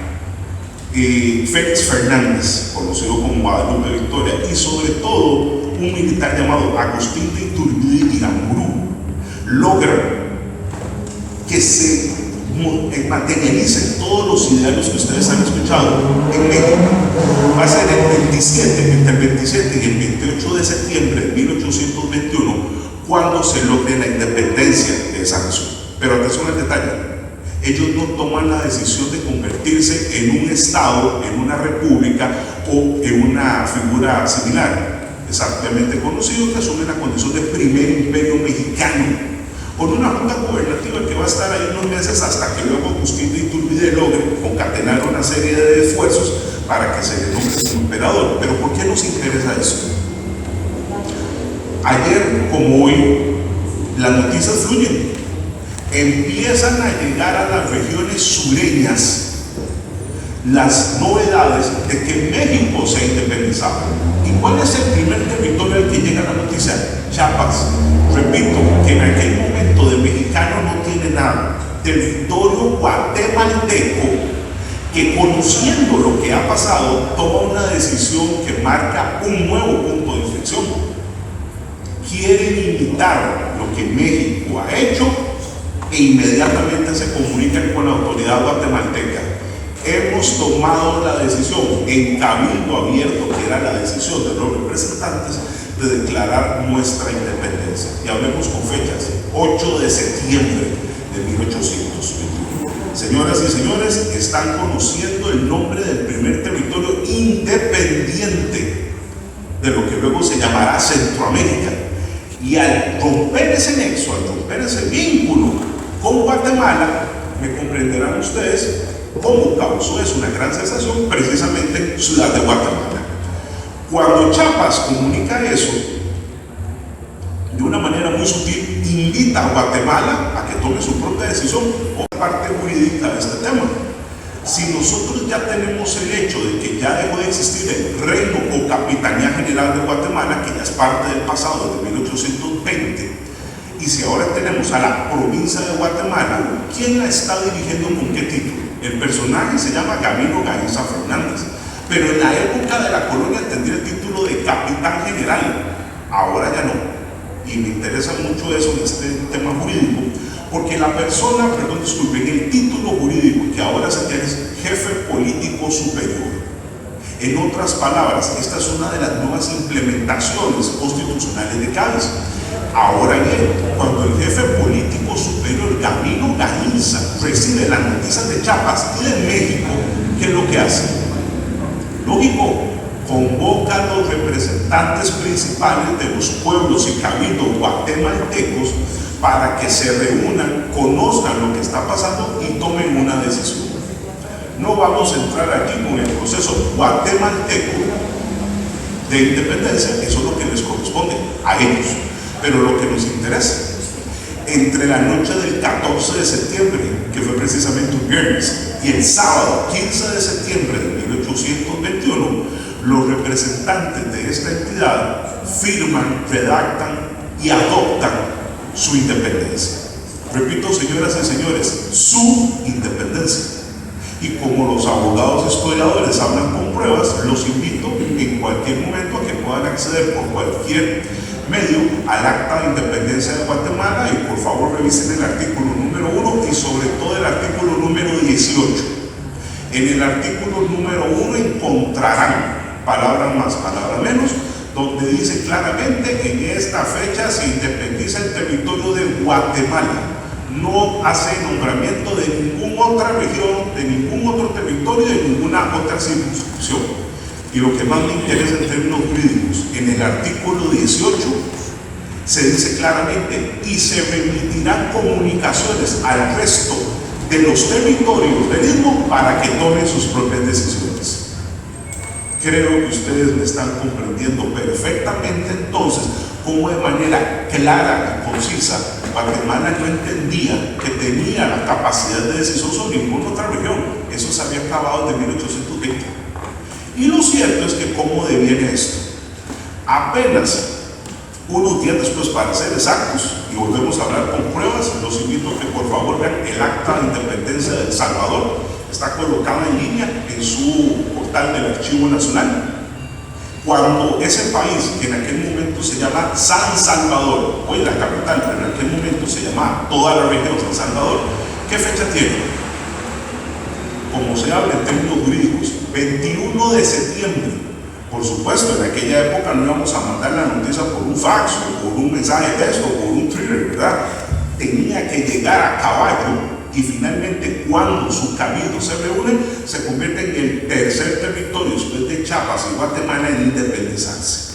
y Félix Fernández, conocido como Guadalupe Victoria, y sobre todo un militar llamado Agustín de Iturbide Iramburu, logran que se materialicen todos los ideales que ustedes han escuchado en México. Va a ser entre el 27 y el 28 de septiembre de 1821 cuando se logre la independencia de esa nación. Pero atención al detalle, ellos no toman la decisión de convertirse en un estado, en una república o en una figura similar. Es ampliamente conocido que asume la condición de primer imperio mexicano, con una junta gubernativa que va a estar ahí unos meses hasta que luego Agustín de Iturbide logre concatenar una serie de esfuerzos para que se le nombre como emperador. Pero ¿por qué nos interesa eso? Ayer como hoy, las noticias fluyen. Empiezan a llegar a las regiones sureñas las novedades de que México se ha independizado. ¿Y cuál es el primer territorio al que llega la noticia? Chiapas. Repito, que en aquel momento de mexicano no tiene ordenado, territorio guatemalteco, que conociendo lo que ha pasado, toma una decisión que marca un nuevo punto de inflexión. Quieren imitar lo que México ha hecho e inmediatamente se comunican con la autoridad guatemalteca. Hemos tomado la decisión en cabildo abierto, que era la decisión de los representantes, de declarar nuestra independencia. Y hablemos con fechas: 8 de septiembre de 1821. Señoras y señores, están conociendo el nombre del primer territorio independiente de lo que luego se llamará Centroamérica. Y al romper ese nexo, al romper ese vínculo con Guatemala, me comprenderán ustedes cómo causó eso una gran sensación precisamente en Ciudad de Guatemala. Cuando Chiapas comunica eso, de una manera muy sutil, invita a Guatemala a que tome su propia decisión o parte jurídica de este tema. Si nosotros ya tenemos el hecho de que ya dejó de existir el reino o capitanía general de Guatemala, que ya es parte del pasado desde 1820, y si ahora tenemos a la provincia de Guatemala, ¿quién la está dirigiendo con qué título? El personaje se llama Gabino Gainza Fernández, pero en la época de la colonia tendría el título de capitán general, ahora ya no. Y me interesa mucho eso en este tema jurídico, porque la persona, disculpen, el título jurídico que ahora se tiene es jefe político superior. En otras palabras, esta es una de las nuevas implementaciones constitucionales de Cádiz. Ahora bien, cuando el jefe político superior, Gabino Gainza, recibe las noticias de Chiapas y de México, ¿qué es lo que hace? Lógico, convoca a los representantes principales de los pueblos y cabildos guatemaltecos para que se reúnan, conozcan lo que está pasando y tomen una decisión. No vamos a entrar aquí con el proceso guatemalteco de independencia, eso es lo que les corresponde a ellos. Pero lo que nos interesa, entre la noche del 14 de septiembre, que fue precisamente un viernes, y el sábado 15 de septiembre de 1821, los representantes de esta entidad firman, redactan y adoptan su independencia. Repito, señoras y señores, su independencia. Y como los abogados historiadores hablan con pruebas, los invito en cualquier momento a que puedan acceder por cualquier medio al Acta de Independencia de Guatemala, y por favor revisen el artículo número 1 y sobre todo el artículo número 18. En el artículo número 1 encontrarán palabras más, palabras menos, donde dice claramente que en esta fecha se independiza el territorio de Guatemala. No hace nombramiento de ninguna otra región, de ningún otro territorio, de ninguna otra circunscripción. Y lo que más me interesa en términos jurídicos, en el artículo 18 se dice claramente: y se remitirán comunicaciones al resto de los territorios del mismo para que tomen sus propias decisiones. Creo que ustedes me están comprendiendo perfectamente entonces cómo de manera clara y concisa Guatemala no entendía que tenía la capacidad de decisión sobre ninguna otra región. Eso se había acabado desde 1820. Y lo cierto es que cómo deviene esto. Apenas unos días después, para ser exactos, y volvemos a hablar con pruebas, los invito a que por favor vean el Acta de Independencia de El Salvador. Está colocada en línea en su portal del Archivo Nacional. Cuando ese país, que en aquel momento se llama San Salvador, hoy la capital, pero en aquel momento se llamaba toda la región San Salvador, ¿qué fecha tiene? Como se habla en términos jurídicos, 21 de septiembre. Por supuesto, en aquella época no íbamos a mandar la noticia por un fax o por un mensaje de texto o por un Twitter, ¿verdad? Tenía que llegar a caballo. Y finalmente, cuando su cabildo se reúne, se convierte en el tercer territorio después de Chiapas y Guatemala en independizarse.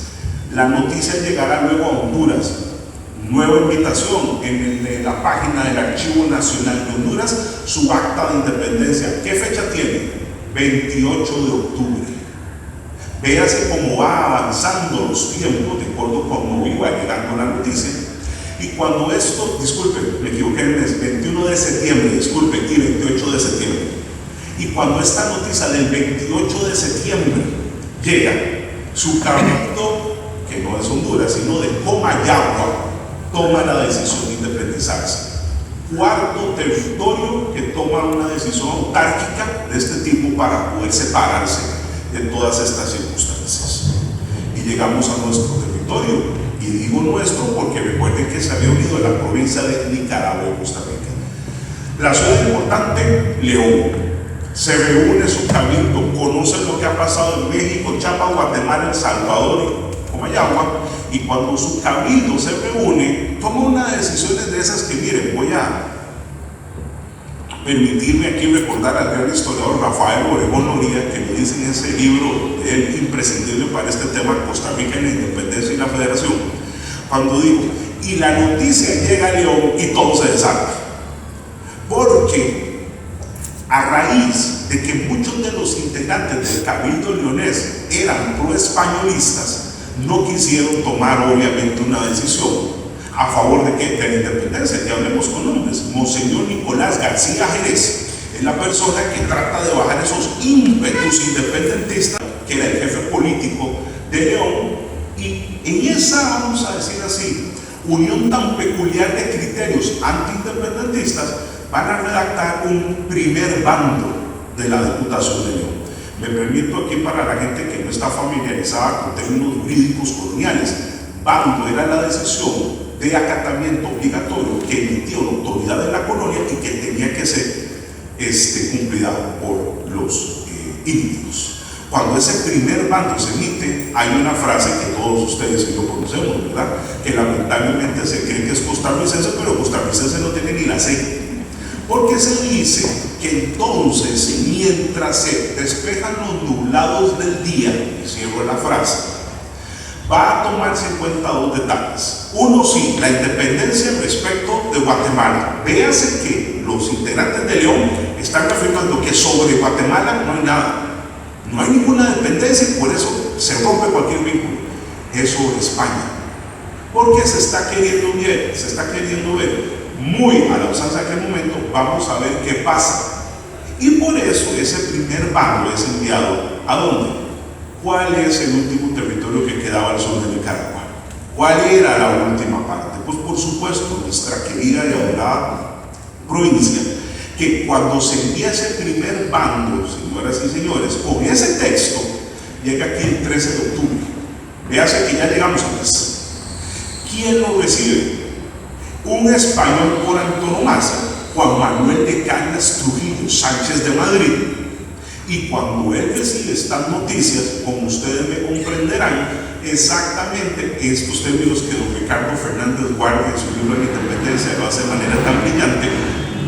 La noticia llegará luego a Honduras. Nueva invitación en la página del Archivo Nacional de Honduras, su acta de independencia. ¿Qué fecha tiene? 28 de octubre. Véase cómo va avanzando los tiempos de acuerdo con cómo iba llegando la noticia. Y cuando esto, disculpen, me equivoqué en el mes, 21 de septiembre, disculpen, y 28 de septiembre. Y cuando esta noticia del 28 de septiembre llega, su cabildo, que no es Honduras, sino de Comayagua, toma la decisión de independizarse. cuarto territorio que toma una decisión autárquica de este tipo para poder separarse de todas estas circunstancias. Y llegamos a nuestro territorio, y digo nuestro porque recuerden que se había unido a la provincia de Nicaragua y Costa Rica. La ciudad importante, León. Se reúne su cabildo, conocen lo que ha pasado en México, Chiapas, Guatemala, El Salvador y Comayagua, y cuando su cabildo se reúne, toma unas decisiones de esas que, miren, voy a permitirme aquí recordar al gran historiador Rafael Obregón Noriega, que lo dice en ese libro de él, imprescindible para este tema, Costa Rica en la independencia y la federación, cuando digo, y la noticia llega a León y todo se desata, porque a raíz de que muchos de los integrantes del cabildo leonés eran pro-españolistas, no quisieron tomar obviamente una decisión a favor de que de la independencia. Y hablemos con nombres. Monseñor Nicolás García Jerez es la persona que trata de bajar esos ímpetus independentistas, que era el jefe político de León, y en esa, vamos a decir así, unión tan peculiar de criterios antiindependentistas, van a redactar un primer bando de la Diputación de León. Me permito aquí, para la gente que no está familiarizada con términos jurídicos coloniales, bando era la decisión de acatamiento obligatorio que emitió la autoridad de la colonia y que tenía que ser cumplida por los individuos. Cuando ese primer bando se emite, hay una frase que todos ustedes y yo conocemos, ¿verdad? Que lamentablemente se cree que es costarricense, pero costarricense no tiene ni la C. Porque se dice que entonces, mientras se despejan los nublados del día, y cierro la frase, va a tomarse en cuenta dos detalles. Uno, sí, la independencia respecto de Guatemala. Véase que los integrantes de León están afirmando que sobre Guatemala no hay nada. No hay ninguna dependencia y por eso se rompe cualquier vínculo. Es sobre España. Porque se está queriendo ver muy a la usanza de aquel momento, vamos a ver qué pasa. Y por eso ese primer bando es enviado ¿a dónde? ¿Cuál es el último territorio que quedaba al sur de Nicaragua? ¿Cuál era la última parte? Pues por supuesto nuestra querida y adorada provincia, que cuando se envía ese primer bando, señoras y señores, con ese texto, llega aquí el 13 de octubre. Véase que ya llegamos a mes. ¿Quién lo recibe? Un español por antonomasia, Juan Manuel de Cañas Trujillo Sánchez de Madrid. Y cuando él recibe estas noticias, como ustedes me comprenderán, exactamente estos términos que don Ricardo Fernández Guardia en su libro de la Independencia lo hace de manera tan brillante,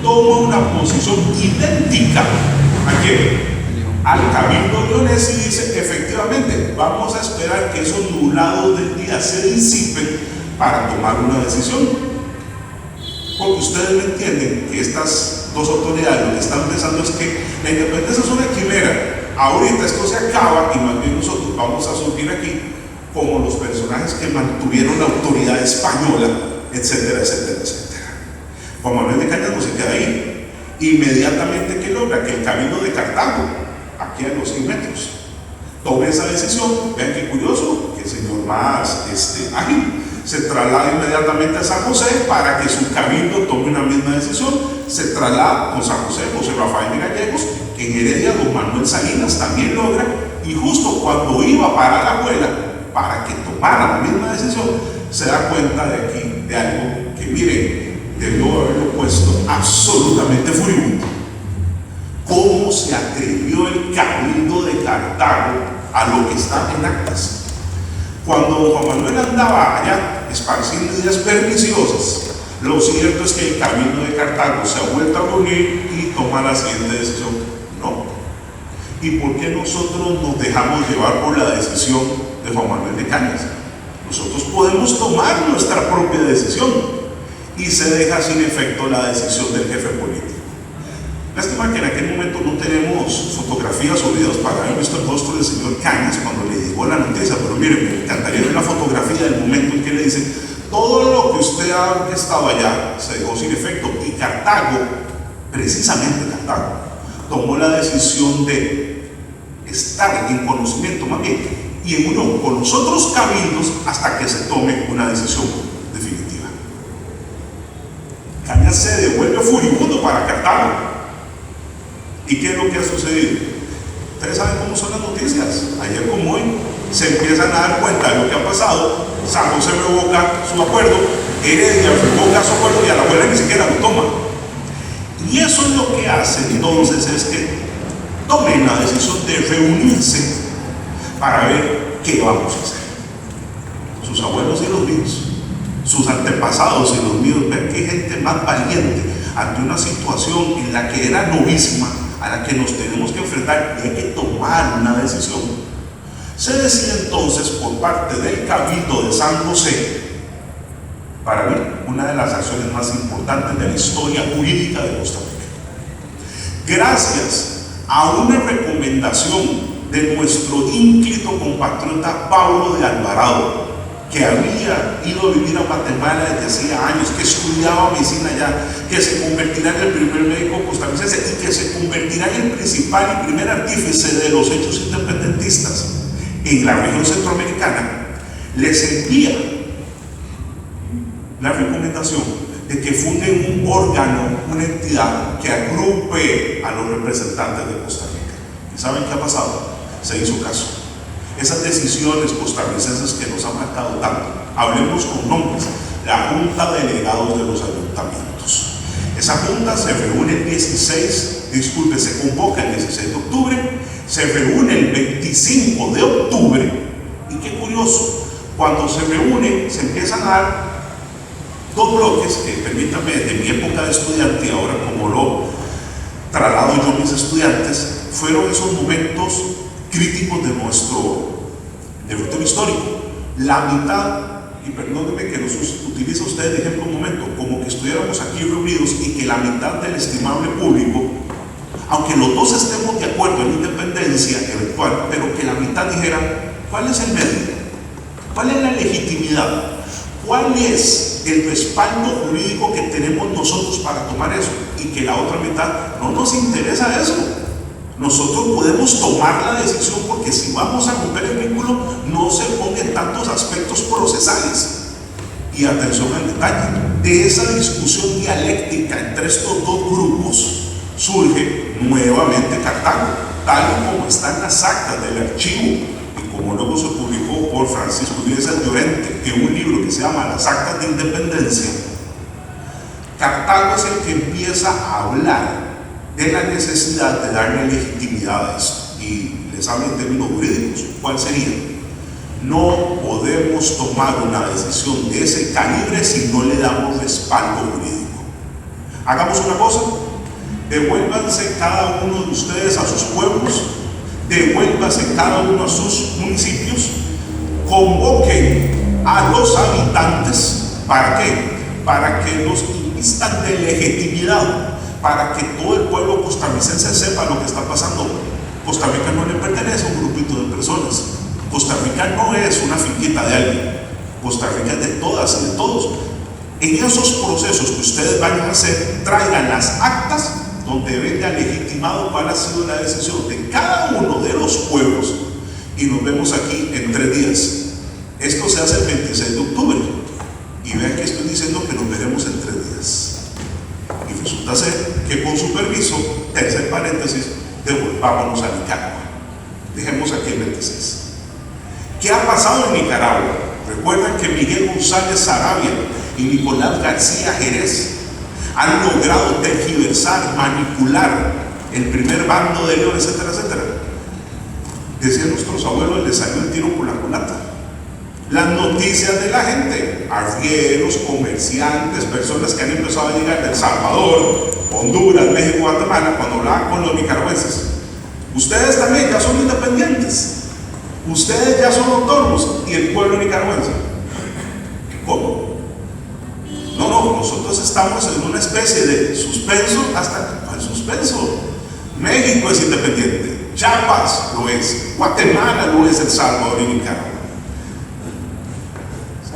toma una posición idéntica ¿a quién? Al cabildo leonés y dice, efectivamente, vamos a esperar que esos nublados del día se disipen para tomar una decisión. Porque ustedes me entienden que estas dos autoridades lo que están pensando es que la independencia es una quimera. Ahorita esto se acaba y más bien nosotros vamos a surgir aquí como los personajes que mantuvieron la autoridad española, etcétera, etcétera, etcétera. Juan Manuel de Cañas no se queda ahí. Inmediatamente que logra que el cabildo de Cartago, aquí a los 100 metros, tome esa decisión. Vean qué curioso, que el señor más ágil se traslada inmediatamente a San José para que su cabildo tome una misma decisión. Se traslada con San José, José Rafael de Gallegos, en Heredia don Manuel Salinas también logra, y justo cuando iba para la abuela para que tomara la misma decisión, se da cuenta de aquí de algo que, miren, debió haberlo puesto absolutamente furibundo. ¿Cómo se atrevió el cabildo de Cartago a lo que está en actas? Cuando Juan Manuel andaba allá esparciendo ideas perniciosas, lo cierto es que el cabildo de Cartago se ha vuelto a reunir y toma la siguiente decisión: no. ¿Y por qué nosotros nos dejamos llevar por la decisión de Juan Manuel de Cañas? Nosotros podemos tomar nuestra propia decisión, y se deja sin efecto la decisión del jefe político. Lástima que en aquel momento no tenemos fotografías o videos para haber visto el rostro del señor Cañas cuando le llegó la noticia, pero miren, me encantaría ver la fotografía del momento en que le dicen: todo lo que usted ha estado allá se dejó sin efecto. Y Cartago, precisamente Cartago, tomó la decisión de estar en conocimiento más bien y en unión con los otros cabildos hasta que se tome una decisión definitiva. Cañas se devuelve furibundo para Cartago. ¿Y qué es lo que ha sucedido? Ustedes saben cómo son las noticias. Ayer como hoy se empiezan a dar cuenta de lo que ha pasado. San José revoca su acuerdo, Heredia revoca su acuerdo y Alajuela ni siquiera lo toma. Y eso es lo que hace entonces, es que tomen la decisión de reunirse para ver qué vamos a hacer. Sus abuelos y los míos, sus antepasados y los míos, ver qué gente más valiente ante una situación en la que era novísima, a la que nos tenemos que enfrentar y hay que tomar una decisión. Se decide entonces por parte del Cabildo de San José, para mí, una de las acciones más importantes de la historia jurídica de Costa Rica. Gracias a una recomendación de nuestro ínclito compatriota Pablo de Alvarado, que había ido a vivir a Guatemala desde hacía años, que estudiaba medicina allá, que se convertirá en el primer médico costarricense y que se convertirá en el principal y primer artífice de los hechos independentistas en la región centroamericana, les envía la recomendación de que funden un órgano, una entidad que agrupe a los representantes de Costa Rica. ¿Y saben qué ha pasado? Se hizo caso. Esas decisiones costarricenses que nos han marcado tanto, hablemos con nombres, la Junta de Delegados de los Ayuntamientos. Esa junta se reúne se convoca el 16 de octubre, se reúne el 25 de octubre, y qué curioso, cuando se reúne se empiezan a dar dos bloques que, permítanme, desde mi época de estudiante y ahora como lo traslado yo a mis estudiantes, fueron esos momentos críticos de nuestro territorio histórico. La mitad, y perdónenme que los utilice usted de ejemplo un momento, como que estuviéramos aquí reunidos y que la mitad del estimable público, aunque los dos estemos de acuerdo en la independencia eventual, pero que la mitad dijera, ¿cuál es el medio? ¿Cuál es la legitimidad? ¿Cuál es el respaldo jurídico que tenemos nosotros para tomar eso? Y que la otra mitad, no nos interesa eso. Nosotros podemos tomar la decisión porque si vamos a romper el vínculo, no se pongan tantos aspectos procesales. Y atención al detalle, de esa discusión dialéctica entre estos dos grupos surge nuevamente Cartago, tal y como están las actas del archivo, y como luego se publicó por Francisco Iglesias Llorente en un libro que se llama Las Actas de Independencia. Cartago es el que empieza a hablar de la necesidad de darle legitimidad a esto, y les hablo en términos jurídicos. ¿Cuál sería? No podemos tomar una decisión de ese calibre si no le damos respaldo jurídico. Hagamos una cosa, devuélvanse cada uno de ustedes a sus pueblos, devuélvanse cada uno a sus municipios, convoquen a los habitantes. ¿Para qué? Para que los invistan de legitimidad, para que todo el pueblo costarricense sepa lo que está pasando. Costa Rica no le pertenece a un grupito de personas. Costa Rica no es una finquita de alguien. Costa Rica es de todas y de todos. En esos procesos que ustedes van a hacer, traigan las actas donde venga legitimado cuál ha sido la decisión de cada uno de los pueblos, y nos vemos aquí en 3 días. Esto se hace el 26 de octubre y vean que estoy diciendo que nos veremos en 3 días. Y resulta ser que con su permiso, tercer paréntesis, devolvámonos a Nicaragua. Dejemos aquí el 26. ¿Qué ha pasado en Nicaragua? Recuerdan que Miguel González Sarabia y Nicolás García Jerez han logrado tergiversar, manipular el primer bando de León, etcétera, etcétera. Decían nuestros abuelos, les salió el tiro por la culata. Las noticias de la gente, arrieros, comerciantes, personas que han empezado a llegar de El Salvador, Honduras, México, Guatemala, cuando hablaban con los nicaragüenses. Ustedes también ya son independientes, ustedes ya son autónomos, y el pueblo nicaragüense, ¿cómo? No, nosotros estamos en una especie de suspenso hasta el suspenso. México es independiente, Chiapas lo es, Guatemala lo es, El Salvador y Nicaragua.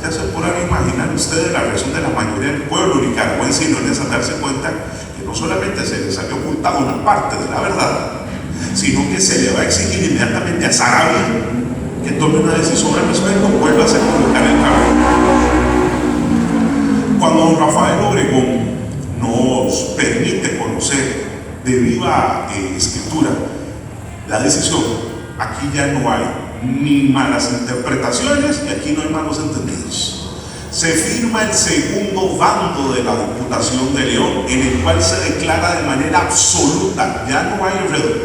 Ya se podrán imaginar ustedes la reacción de la mayoría del pueblo nicaragüense, y no es a darse cuenta que no solamente se les había ocultado una parte de la verdad, sino que se le va a exigir inmediatamente a Sarabia que tome una decisión al respecto, vuelva a hacer convocar el cambio. Cuando don Rafael Obregón nos permite conocer de viva escritura la decisión, aquí ya no hay ni malas interpretaciones y aquí no hay malos entendidos. Se firma el segundo bando de la Diputación de León, en el cual se declara de manera absoluta, ya no hay enredo,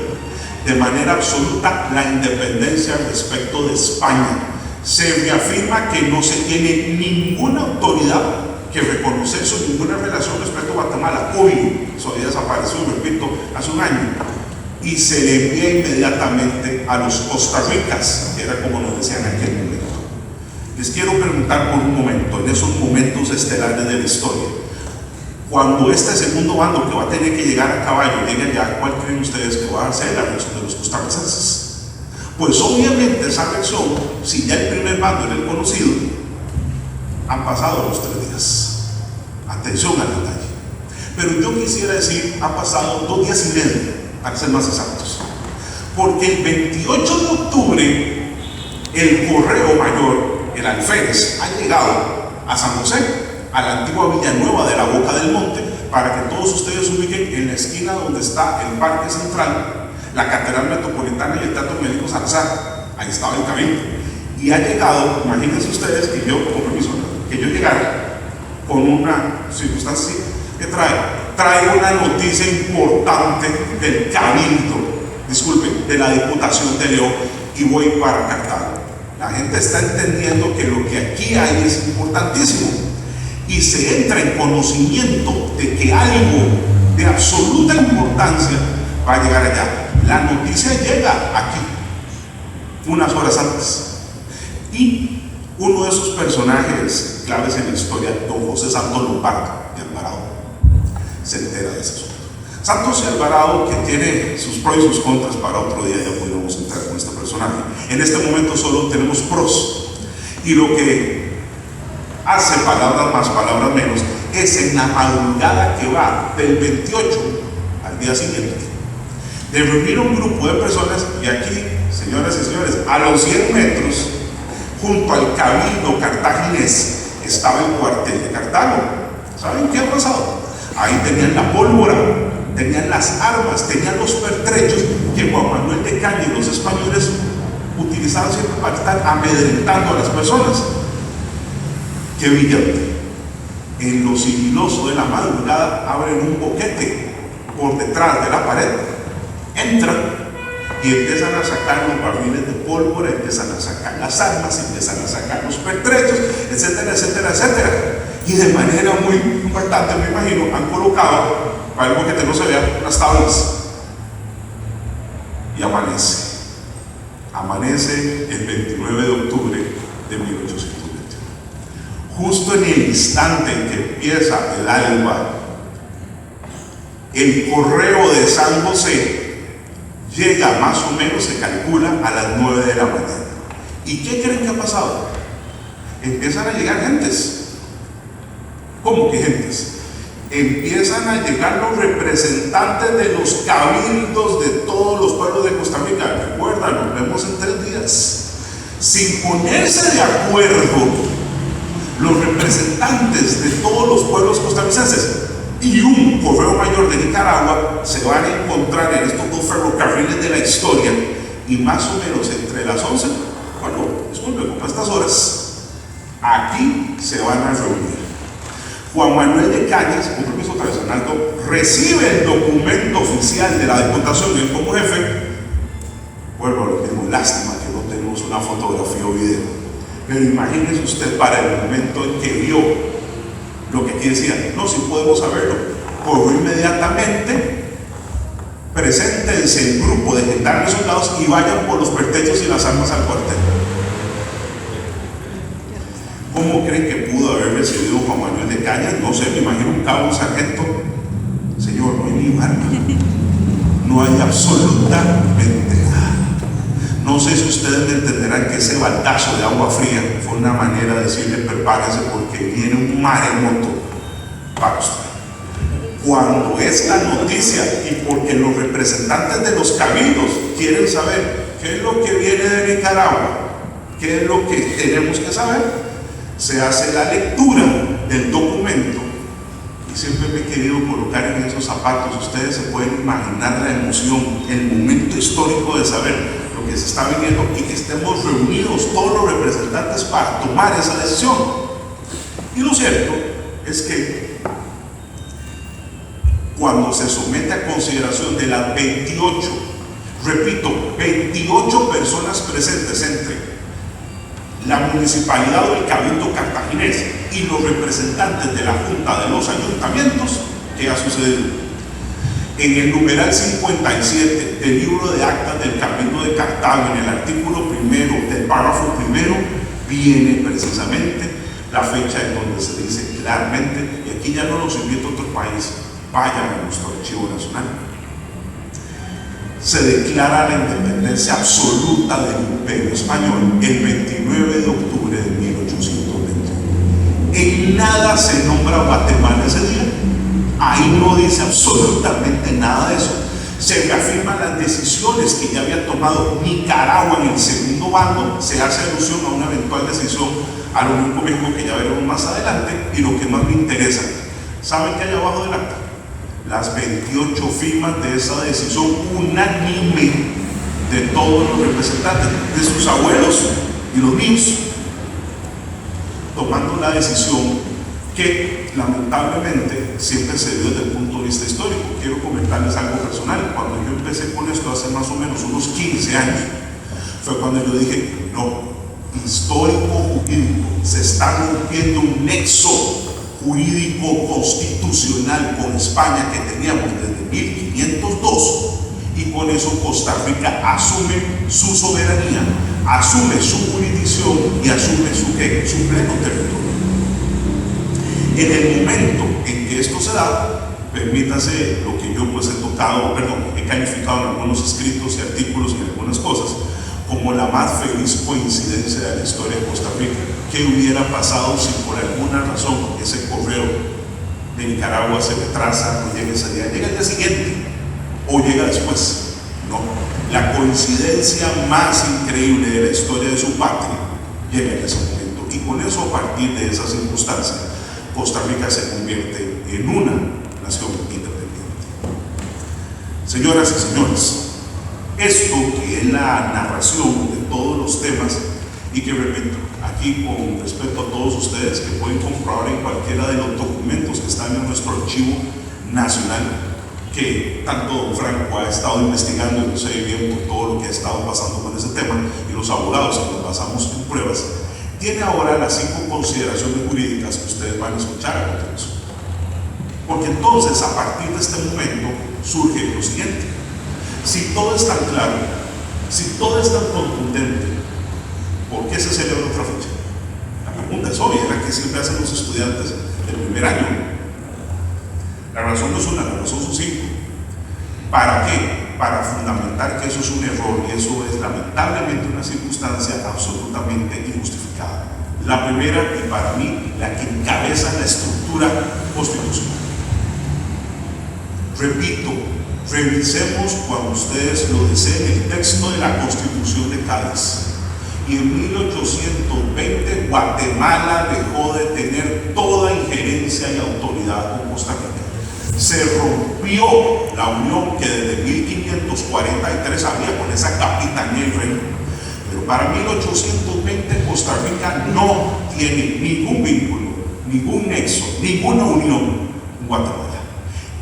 de manera absoluta la independencia respecto de España. Se reafirma que no se tiene ninguna autoridad que reconocer su ninguna relación respecto a Guatemala. Obvio, eso había desaparecido, repito, hace un año. Y se le envía inmediatamente a los Costa Ricas, que era como nos decían en aquel momento. Les quiero preguntar por un momento, en esos momentos estelares de la historia, cuando este segundo bando que va a tener que llegar a caballo llegue allá, ¿cuál creen ustedes que va a ser la reacción de los costarricenses? Pues obviamente esa reacción, si ya el primer bando era el conocido, han pasado los 3 días. Atención al detalle. Pero yo quisiera decir, han pasado 2 días y medio, para ser más exactos. Porque el 28 de octubre, el Correo Mayor, el alférez, ha llegado a San José, a la antigua Villanueva de la Boca del Monte, para que todos ustedes se ubiquen en la esquina donde está el Parque Central, la Catedral Metropolitana y el Teatro Médico Salazar. Ahí estaba el cabildo. Y ha llegado, imagínense ustedes que yo, con permiso, que yo llegara con una circunstancia que trae una noticia importante del cabildo, disculpen, de la Diputación de León, y voy para Cartago. La gente está entendiendo que lo que aquí hay es importantísimo y se entra en conocimiento de que algo de absoluta importancia va a llegar allá. La noticia llega aquí unas horas antes y uno de esos personajes claves en la historia, don José Santos Lombardo de Alvarado, se entera de ese asunto. Santos y Alvarado, que tiene sus pros y sus contras, para otro día ya podríamos entrar con este personaje. En este momento solo tenemos pros, y lo que hace palabras más, palabras menos, es en la madrugada que va del 28 al día siguiente, de reunir un grupo de personas, y aquí, señoras y señores, a los 100 metros, junto al cabildo cartaginés, estaba el cuartel de Cartago. ¿Saben qué ha pasado? Ahí tenían la pólvora, tenían las armas, tenían los pertrechos que Juan Manuel de Caña y los españoles utilizaban siempre para estar amedrentando a las personas. ¡Qué brillante! En lo sigiloso de la madrugada abren un boquete por detrás de la pared, entran y empiezan a sacar los barriles de pólvora, empiezan a sacar las armas, empiezan a sacar los pertrechos, etcétera, etcétera, etcétera. Y de manera muy importante, me imagino, han colocado, para el boquete no se vea, unas tablas. Y amanece el 29 de octubre de 1821. Justo en el instante en que empieza el alba, el correo de San José llega más o menos, se calcula, a las 9 de la mañana. ¿Y qué creen que ha pasado? Empiezan a llegar gentes. ¿Cómo que gentes? Empiezan a llegar los representantes de los cabildos de todos los pueblos de Costa Rica. Recuerda, nos vemos en 3 días. Sin ponerse de acuerdo, los representantes de todos los pueblos costarricenses y un Correo Mayor de Nicaragua se van a encontrar en estos 2 ferrocarriles de la historia, y más o menos entre las 11, bueno, disculpen, como a estas horas, aquí se van a reunir. Juan Manuel de Cañas, con permiso tradicional, recibe el documento oficial de la Diputación y él como jefe. Vuelvo a lo mismo, lástima que no tenemos una fotografía o video, pero imagínese usted para el momento en que vio lo que aquí decía, no, si podemos saberlo, corrió inmediatamente, preséntense en grupo de gendarmes soldados y vayan por los pertrechos y las armas al cuartel. ¿Cómo creen que pudo haber recibido Juan Manuel de Cañas? No sé, me imagino un cabo, un sargento. Señor, no hay ni arma, no hay absolutamente nada. No sé si ustedes me entenderán que ese baldazo de agua fría fue una manera de decirle: prepárense porque viene un maremoto para usted. Cuando es la noticia, y porque los representantes de los cabildos quieren saber qué es lo que viene de Nicaragua, qué es lo que tenemos que saber, se hace la lectura del documento y siempre me he querido colocar en esos zapatos. Ustedes se pueden imaginar la emoción, el momento histórico de saber lo que se está viviendo y que estemos reunidos todos los representantes para tomar esa decisión. Y lo cierto es que cuando se somete a consideración de las 28, repito, 28 personas presentes entre la municipalidad o el cabildo cartaginés y los representantes de la Junta de los Ayuntamientos, ¿qué ha sucedido? En el numeral 57 del libro de actas del Cabildo de Cartago, en el artículo primero del párrafo primero, viene precisamente la fecha en donde se dice claramente, y aquí ya no los invito a otro país, vayan a nuestro archivo nacional, se declara la independencia absoluta del Imperio Español el 29 de octubre de 1821. En nada se nombra Guatemala ese día. Ahí no dice absolutamente nada de eso. Se reafirman las decisiones que ya había tomado Nicaragua en el segundo bando. Se hace alusión a una eventual decisión a la Unión con México que ya veremos más adelante. Y lo que más me interesa, ¿saben qué hay abajo del acta? Las 28 firmas de esa decisión unánime de todos los representantes, de sus abuelos y los míos, tomando la decisión que lamentablemente siempre se dio desde el punto de vista histórico. Quiero comentarles algo personal. Cuando yo empecé con esto hace más o menos unos 15 años, fue cuando yo dije, no, histórico jurídico, se está rompiendo un nexo jurídico constitucional con España que teníamos desde 1502, y con eso Costa Rica asume su soberanía, asume su jurisdicción y asume su pleno territorio. En el momento en que esto se da, permítase lo que yo pues he calificado en algunos escritos y artículos y algunas cosas como la más feliz coincidencia de la historia de Costa Rica. ¿Qué hubiera pasado si por alguna razón ese correo de Nicaragua se retrasa, no llega ese día, llega el día siguiente o llega después? No, la coincidencia más increíble de la historia de su patria llega en ese momento, y con eso, a partir de esa circunstancia, Costa Rica se convierte en una nación independiente. Señoras y señores, esto que es la narración de todos los temas, y que repito, aquí con respeto a todos ustedes que pueden comprobar en cualquiera de los documentos que están en nuestro archivo nacional, que tanto don Franco ha estado investigando, y yo sé bien por todo lo que ha estado pasando con ese tema, y los abogados que nos basamos en pruebas, tiene ahora las 5 consideraciones jurídicas que ustedes van a escuchar a continuación. Porque entonces, a partir de este momento, surge lo siguiente: si todo es tan claro, si todo es tan contundente, ¿por qué se celebra otra fecha? La pregunta es obvia, la que siempre hacen los estudiantes del primer año. La razón no es una, la razón son 5. ¿Para qué? Para fundamentar que eso es un error, y eso es lamentablemente una circunstancia absolutamente injustificada. La primera, y para mí la que encabeza la estructura constitucional. Repito, revisemos cuando ustedes lo deseen el texto de la Constitución de Cádiz. Y en 1820 Guatemala dejó de tener toda injerencia y autoridad con Costa Rica. Se rompió la unión que desde 1543 había con esa capitanía y reino. Pero para 1820 Costa Rica no tiene ningún vínculo, ningún nexo, ninguna unión con Guatemala.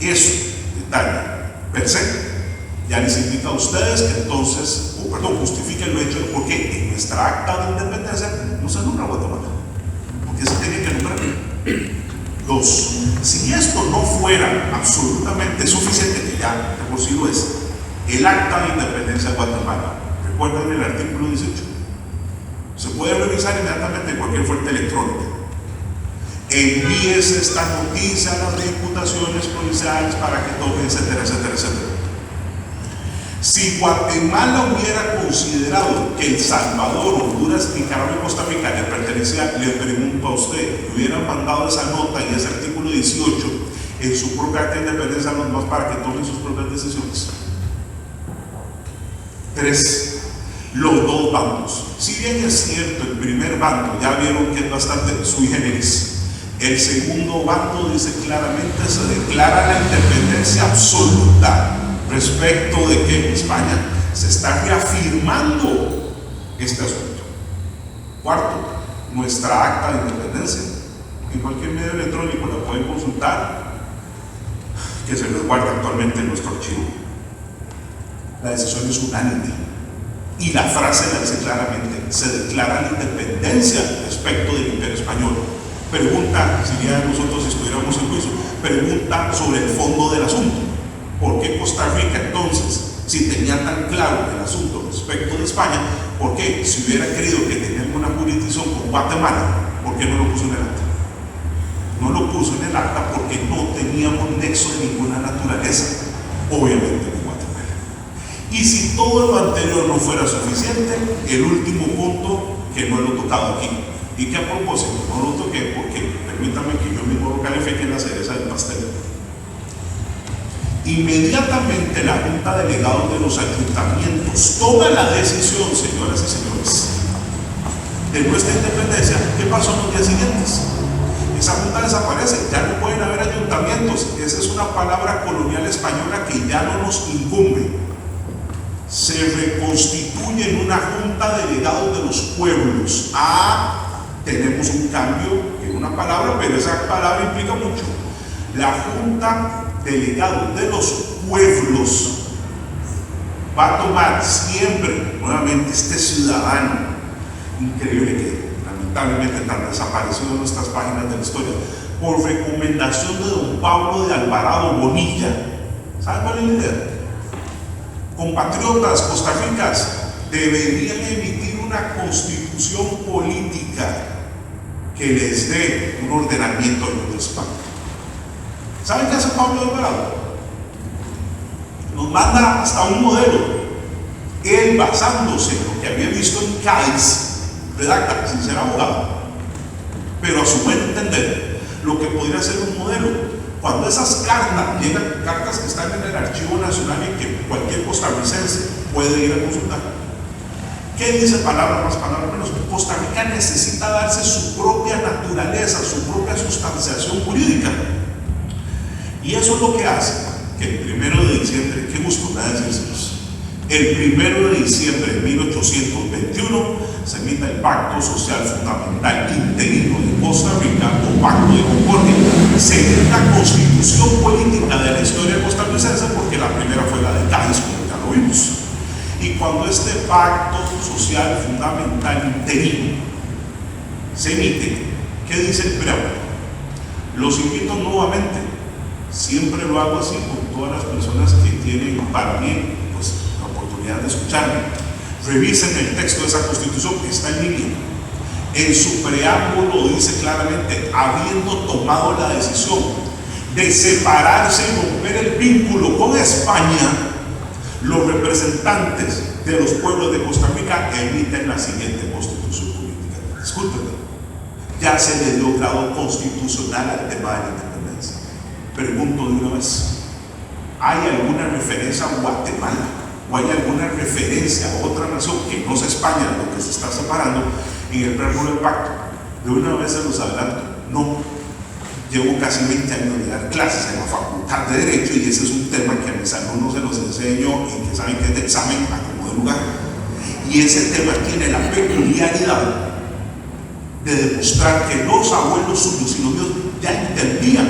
Eso, detalle per se, ya les invito a ustedes que entonces, justifiquen el hecho de por qué en nuestra acta de independencia no se nombra Guatemala, porque se tiene que nombrar. 2. Si esto no fuera absolutamente suficiente, que ya de por sí lo es, el acta de independencia de Guatemala, recuerden el artículo 18, se puede revisar inmediatamente en cualquier fuente electrónica. Envíese esta noticia a las diputaciones provinciales para que tomen, etcétera, etcétera, etcétera. Si Guatemala hubiera considerado que El Salvador, Honduras, Nicaragua y Costa Rica le pertenecía, le pregunto a usted, le hubieran mandado esa nota y ese artículo 18 en su propia acta de independencia a los demás para que tomen sus propias decisiones. 3. Los dos bandos. Si bien es cierto, el primer bando ya vieron que es bastante sui generis, El segundo bando dice claramente, se declara la independencia absoluta respecto de que España se está reafirmando este asunto. Cuarto, nuestra acta de independencia, en cualquier medio electrónico la pueden consultar, que se resguarda actualmente en nuestro archivo. La decisión es unánime y la frase la dice claramente: se declara la independencia respecto del Imperio Español. Pregunta, si ya nosotros estuviéramos en juicio, pregunta sobre el fondo del asunto. ¿Por qué Costa Rica entonces, si tenía tan claro el asunto respecto de España, por qué, si hubiera creído que tenía alguna jurisdicción con Guatemala, por qué no lo puso en el acta? No lo puso en el acta porque no teníamos nexo de ninguna naturaleza, obviamente con Guatemala. Y si todo lo anterior no fuera suficiente, el último punto, que no lo he tocado aquí, y que a propósito no lo toqué porque permítame que yo mismo lo califique la cereza del pastel. Inmediatamente la Junta de Delegados de los ayuntamientos toma la decisión, señoras y señores, de nuestra independencia. ¿Qué pasó en los días siguientes? Esa junta desaparece, ya no pueden haber ayuntamientos. Esa es una palabra colonial española que ya no nos incumbe. Se reconstituye en una junta de delegados de los pueblos. Tenemos un cambio en una palabra, pero esa palabra implica mucho. La junta de delegados de los pueblos va a tomar siempre nuevamente este ciudadano increíble que lamentablemente tan desaparecido en nuestras páginas de la historia, por recomendación de don Pablo de Alvarado Bonilla. ¿Saben cuál es la idea? Compatriotas costarricenses deberían emitir una constitución política que les dé un ordenamiento en nuestra España. ¿Saben qué hace Pablo de Alvarado? Nos manda hasta un modelo. Él, basándose en lo que había visto en Cádiz, redacta, sin ser abogado, pero a su buen entender, lo que podría ser un modelo. Cuando esas cartas llegan, cartas que están en el Archivo Nacional y que cualquier costarricense puede ir a consultar, ¿qué dice palabra más, palabra menos? Costa Rica necesita darse su propia naturaleza, su propia sustanciación jurídica. Y eso es lo que hace que el 1 de diciembre, qué gusto me da decírselos, el 1 de diciembre de 1821 se emita el Pacto Social Fundamental Interino de Costa Rica, o Pacto de Concordia. Sería la constitución política de la historia costarricense, porque la primera fue la de Cádiz, como ya lo vimos. Y cuando este Pacto Social Fundamental Interino se emite, ¿qué dice el preámbulo? Los invito nuevamente, siempre lo hago así con todas las personas que tienen para mí la oportunidad de escucharme. Revisen el texto de esa constitución que está en línea. En su preámbulo dice claramente: habiendo tomado la decisión de separarse y romper el vínculo con España, los representantes de los pueblos de Costa Rica emiten la siguiente constitución política. Discúlpenme, ya se le dio grado constitucional al tema de la independencia. Pregunto de una vez: ¿hay alguna referencia a Guatemala o hay alguna referencia a otra nación que no sea España, de lo que se está separando, en el preámbulo del pacto? De una vez se los adelanto: no. Llevo casi 20 años de dar clases en la Facultad de Derecho y ese es un tema que a mis alumnos se los enseño y que saben que es de examen a como de lugar. Y ese tema tiene la peculiaridad de demostrar que los abuelos suyos y los míos ya entendían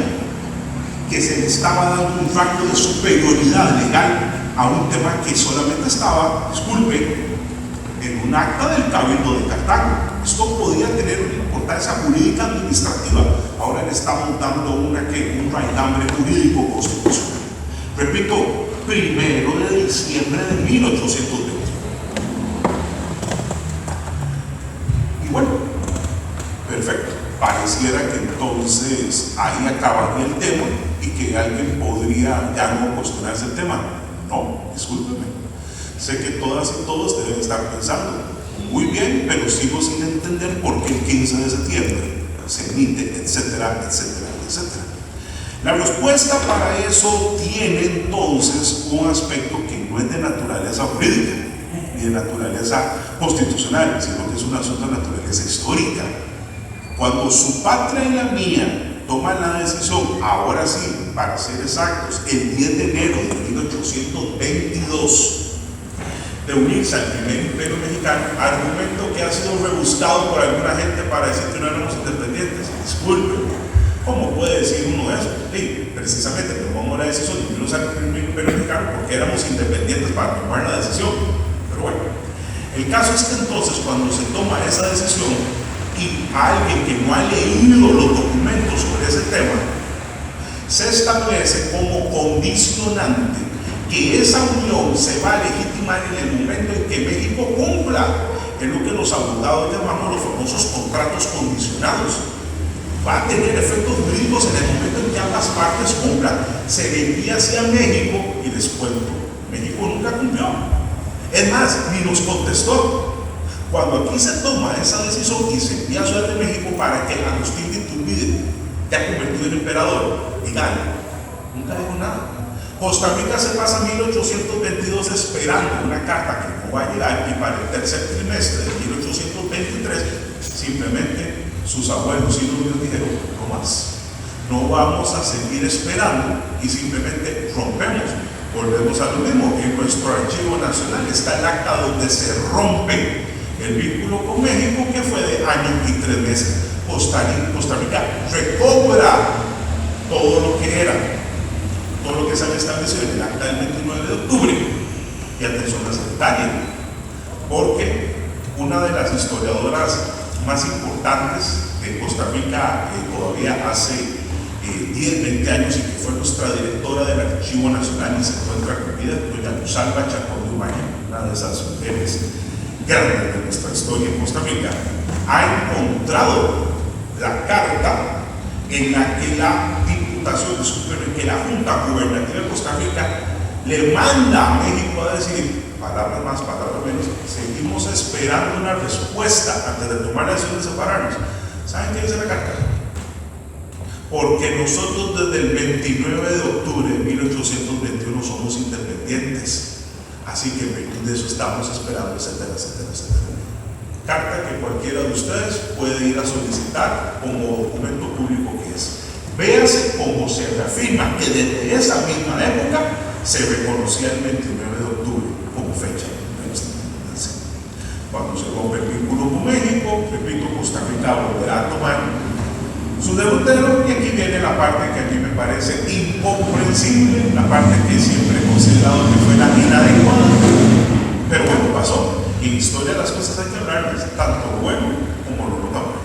que se le estaba dando un rango de superioridad legal a un tema que solamente estaba, disculpe, en un acta del Cabildo de Cartago. Esto podía tener una importancia jurídica administrativa. Ahora le estamos dando un raigambre jurídico constitucional. Repito, 1 de diciembre de 1820. Y bueno, perfecto. Pareciera que entonces ahí acabaría el tema y que alguien podría ya no cuestionarse el tema. No, discúlpeme. Sé que todas y todos deben estar pensando: muy bien, pero sigo sin entender por qué el 15 de septiembre se emite, etcétera, etcétera, etcétera. La respuesta para eso tiene entonces un aspecto que no es de naturaleza jurídica ni de naturaleza constitucional, sino que es un asunto de naturaleza histórica. Cuando su patria y la mía toman la decisión, ahora sí, para ser exactos, el 10 de enero de 1822, de unirse al primer imperio mexicano, argumento que ha sido rebuscado por alguna gente para decir que no éramos independientes. Disculpen, ¿cómo puede decir uno eso? Sí, precisamente tomamos la decisión de unirnos al primer imperio mexicano porque éramos independientes para tomar la decisión. Pero bueno, el caso es que entonces cuando se toma esa decisión y alguien que no ha leído los documentos sobre ese tema, se establece como condicionante que esa unión se va a legitimar en el momento en que México cumpla en lo que los abogados llamamos los famosos contratos condicionados. Va a tener efectos jurídicos en el momento en que ambas partes cumplan. Se le envía hacia México y les cuento, México nunca cumplió. Es más, ni nos contestó. Cuando aquí se toma esa decisión y se envía a Ciudad de México para que Agustín de Iturbide, ya convertido en emperador, diga, nunca dijo nada. Costa Rica se pasa 1822 esperando una carta que no va a llegar y para el tercer trimestre de 1823 simplemente sus abuelos y novios dijeron, no más, no vamos a seguir esperando y simplemente rompemos. Volvemos a lo mismo, en nuestro archivo nacional está el acta donde se rompe el vínculo con México que fue de año y 3 meses. Costa Rica recobra todo lo que era, todo lo que se había establecido en el acta del 29 de octubre, y atención a ese detalle, porque una de las historiadoras más importantes de Costa Rica todavía hace 10, 20 años y que fue nuestra directora del Archivo Nacional y se encuentra con vida, doña Luzalba Chacón de Umaña, una de esas mujeres grandes de nuestra historia en Costa Rica, ha encontrado la carta en la que que la Junta Gubernativa de Costa Rica le manda a México a decir, palabras más, palabras menos, seguimos esperando una respuesta antes de tomar la decisión de separarnos. ¿Saben qué dice la carta? Porque nosotros desde el 29 de octubre de 1821 somos independientes, así que en virtud de eso estamos esperando, etcétera, etcétera, etcétera. Carta que cualquiera de ustedes puede ir a solicitar como documento público que es. Véase cómo se reafirma que desde esa misma época se reconocía el 29 de octubre como fecha de nuestra independencia. Cuando se rompe el vínculo con México, repito, Costa Rica volverá a tomar su derrotero, y aquí viene la parte que a mí me parece incomprensible, la parte que siempre he considerado que fue la inadecuada, pero bueno, pasó. Y en historia las cosas hay que hablarles, tanto lo bueno como lo notable.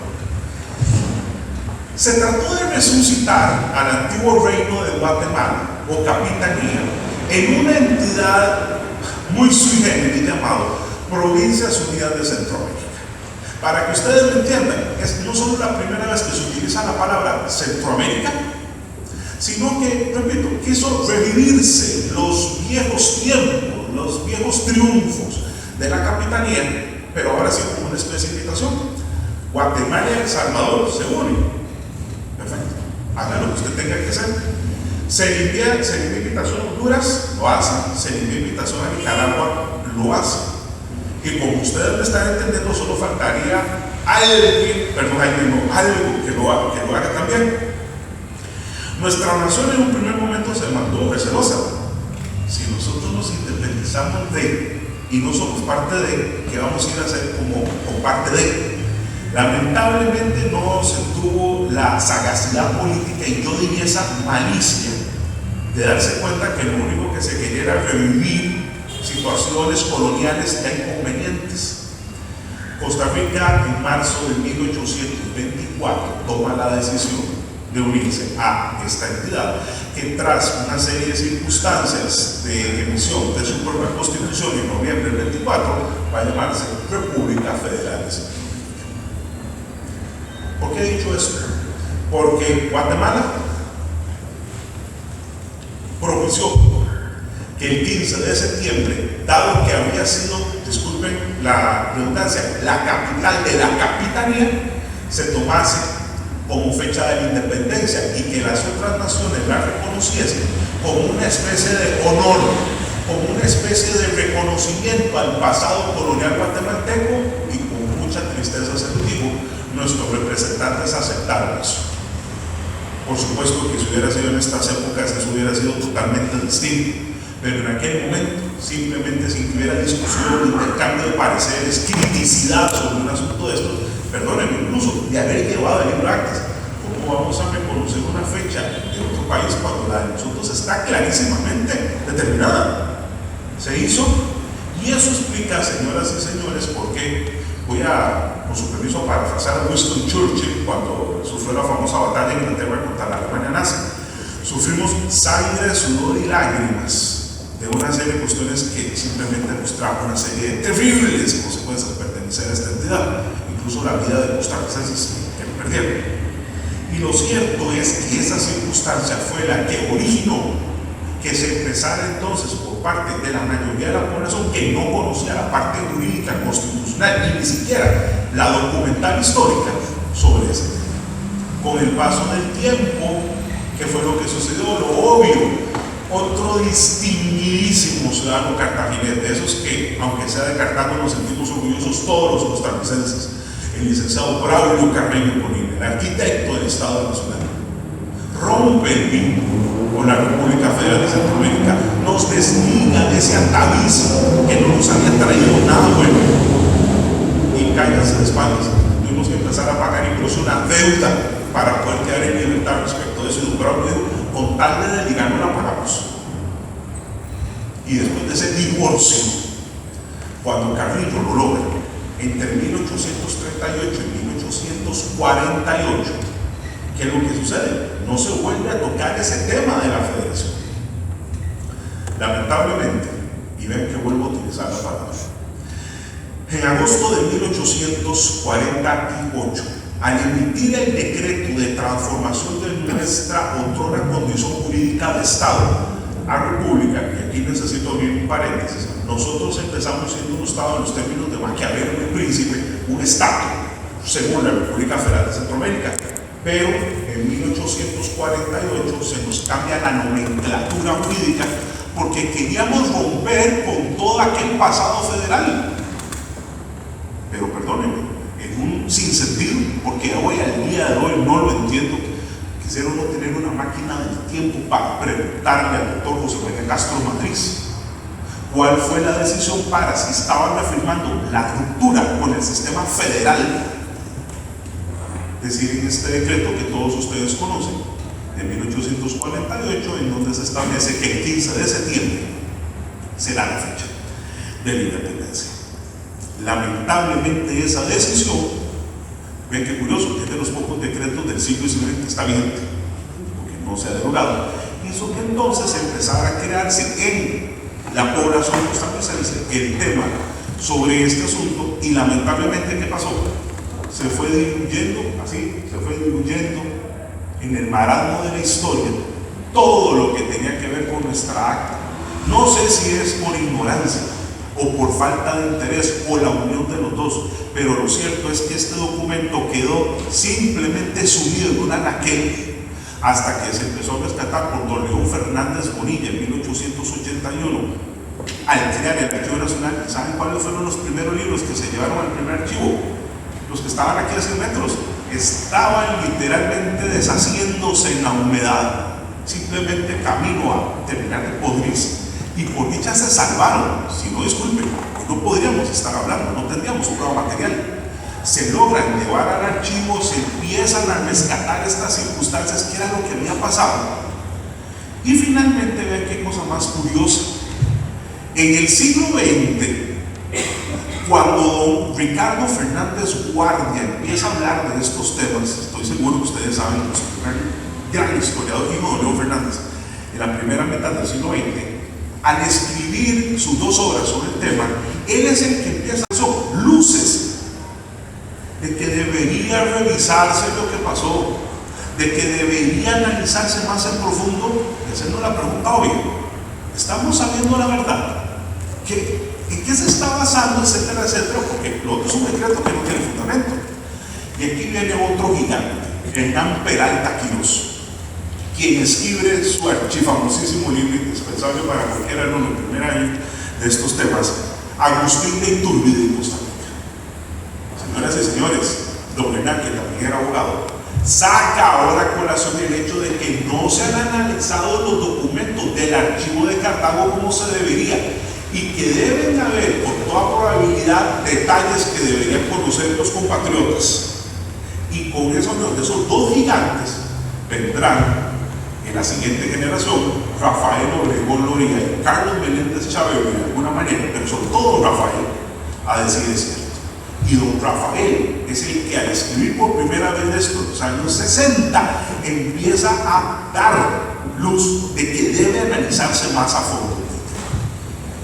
Se trató de resucitar al antiguo reino de Guatemala, o capitanía, en una entidad muy sui generis llamado Provincias Unidas de Centroamérica. Para que ustedes lo entiendan, es no solo la primera vez que se utiliza la palabra Centroamérica, sino que, repito, quiso revivirse los viejos tiempos, los viejos triunfos de la capitanía, pero ahora sí con una especificación. Guatemala y El Salvador se unen. Perfecto, haga lo que usted tenga que hacer. Se le envía invitación a Honduras, lo hacen. Se le envía invitación a Nicaragua, lo hacen. Y como ustedes me están entendiendo, solo faltaría algo que lo haga también. Nuestra nación en un primer momento se mandó recelosa. Si nosotros nos independizamos de y no somos parte de, ¿qué vamos a ir a hacer como parte de? Lamentablemente no se tuvo la sagacidad política y yo diría esa malicia de darse cuenta que lo único que se quería era revivir situaciones coloniales e inconvenientes. Costa Rica en marzo de 1824 toma la decisión de unirse a esta entidad que tras una serie de circunstancias de emisión de su propia constitución en noviembre del 24 va a llamarse República Federal de Centroamérica. ¿Por qué he dicho eso? Porque Guatemala propició que el 15 de septiembre, dado que había sido, disculpen la redundancia, la capital de la capitanía, se tomase como fecha de la independencia y que las otras naciones la reconociesen como una especie de honor, como una especie de reconocimiento al pasado colonial guatemalteco, y con mucha tristeza se lo digo, nuestros representantes aceptaron eso. Por supuesto que si hubiera sido en estas épocas, eso hubiera sido totalmente distinto, pero en aquel momento, simplemente sin que hubiera discusión, intercambio de pareceres, criticidad sobre un asunto de estos, perdónenme, incluso de haber llevado el libro Actas, ¿cómo vamos a reconocer una fecha de otro país cuando la de nosotros está clarísimamente determinada? Se hizo, y eso explica, señoras y señores, por qué voy a, con su permiso, parafrasear a Winston Churchill cuando sufrió la famosa batalla en Inglaterra contra la Alemania nazi. Sufrimos sangre, sudor y lágrimas de una serie de cuestiones que simplemente nos trajo una serie de terribles consecuencias de pertenecer a esta entidad, incluso la vida de costarricenses que perdieron. Y lo cierto es que esa circunstancia fue la que originó que se empezara entonces por parte de la mayoría de la población que no conocía la parte jurídica constitucional y ni siquiera la documental histórica sobre ese tema. Con el paso del tiempo, ¿qué fue lo que sucedió? Lo obvio, otro distinguidísimo ciudadano cartaginés, de esos que, aunque sea de Cartago, nos sentimos orgullosos todos los costarricenses, el licenciado Braulio Carreño Bonilla, el arquitecto del Estado Nacional, rompe el vínculo con la República Federal de Centroamérica, nos desliga de ese atavismo que no nos había traído nada bueno, y cáiganse de espaldas. Tuvimos que empezar a pagar incluso una deuda para poder quedar en libertad respecto de eso. Y Braulio, con tal de desligarnos, la pagamos. Y después de ese divorcio, cuando Carrillo lo logra entre 1838 y 1848, ¿qué es lo que sucede? No se vuelve a tocar ese tema de la federación. Lamentablemente, y ven que vuelvo a utilizar la palabra, en agosto de 1848, al emitir el decreto de transformación de nuestra otrora condición jurídica de Estado a República, y aquí necesito abrir un paréntesis, nosotros empezamos siendo un Estado en los términos de Maquiavelo el Príncipe, un Estado, según la República Federal de Centroamérica, pero en 1848 se nos cambia la nomenclatura jurídica porque queríamos romper con todo aquel pasado federal. Pero perdónenme, en un sinsentido, porque hoy, al día de hoy, no lo entiendo. Quisiera uno tener una máquina del tiempo para preguntarle al doctor José María Castro Madrid cuál fue la decisión para si estaban afirmando la ruptura con el sistema federal. Decir en este decreto que todos ustedes conocen, de 1848, en donde se establece que el 15 de septiembre será la fecha de la independencia. Lamentablemente esa decisión, ven que curioso, que es de los pocos decretos del siglo XIX que está vigente, porque no se ha derogado, hizo que entonces empezara a crearse en la población costarricense el tema sobre este asunto, y lamentablemente, ¿qué pasó? Se fue diluyendo, así, se fue diluyendo en el marasmo de la historia todo lo que tenía que ver con nuestra acta. No sé si es por ignorancia o por falta de interés o la unión de los dos, pero lo cierto es que este documento quedó simplemente sumido en un anaquel hasta que se empezó a rescatar por don León Fernández Bonilla en 1881 al crear el Archivo Nacional. ¿Saben cuáles fueron los primeros libros que se llevaron al primer archivo? Los que estaban aquí a 100 metros estaban literalmente deshaciéndose en la humedad, simplemente camino a terminar de podrirse, y por dicha se salvaron. Si no, disculpen, no podríamos estar hablando, no tendríamos prueba material. Se logran llevar al archivo, se empiezan a rescatar estas circunstancias, que era lo que había pasado, y finalmente vean qué cosa más curiosa. En el siglo XX, cuando don Ricardo Fernández Guardia empieza a hablar de estos temas, estoy seguro que ustedes saben, pues, un gran historiador, y don León Fernández, en la primera mitad del siglo XX, al escribir sus dos obras sobre el tema, él es el que empieza a hacer luces de que debería revisarse lo que pasó, de que debería analizarse más en profundo, y haciendo la pregunta obvia: ¿estamos sabiendo la verdad? ¿En qué se está basando, etcétera, etcétera? Porque lo otro es un decreto que no tiene fundamento. Y aquí viene otro gigante, Hernán Peralta Quirós, quien escribe su archifamosísimo libro, indispensable para cualquier alumno en el primer año de estos temas, Agustín de Iturbide y Costa Rica. Señoras y señores, don Hernán, que también era abogado, saca ahora a colación el hecho de que no se han analizado los documentos del archivo de Cartago como se debería y que deben haber, por toda probabilidad, detalles que deberían conocer los compatriotas. Y con esos dos gigantes vendrán en la siguiente generación Rafael Obregón Loría y Carlos Meléndez Chavero, de alguna manera, pero sobre todo Rafael, a decir es cierto. Y don Rafael es el que al escribir por primera vez esto en los años 60 empieza a dar luz de que debe analizarse más a fondo.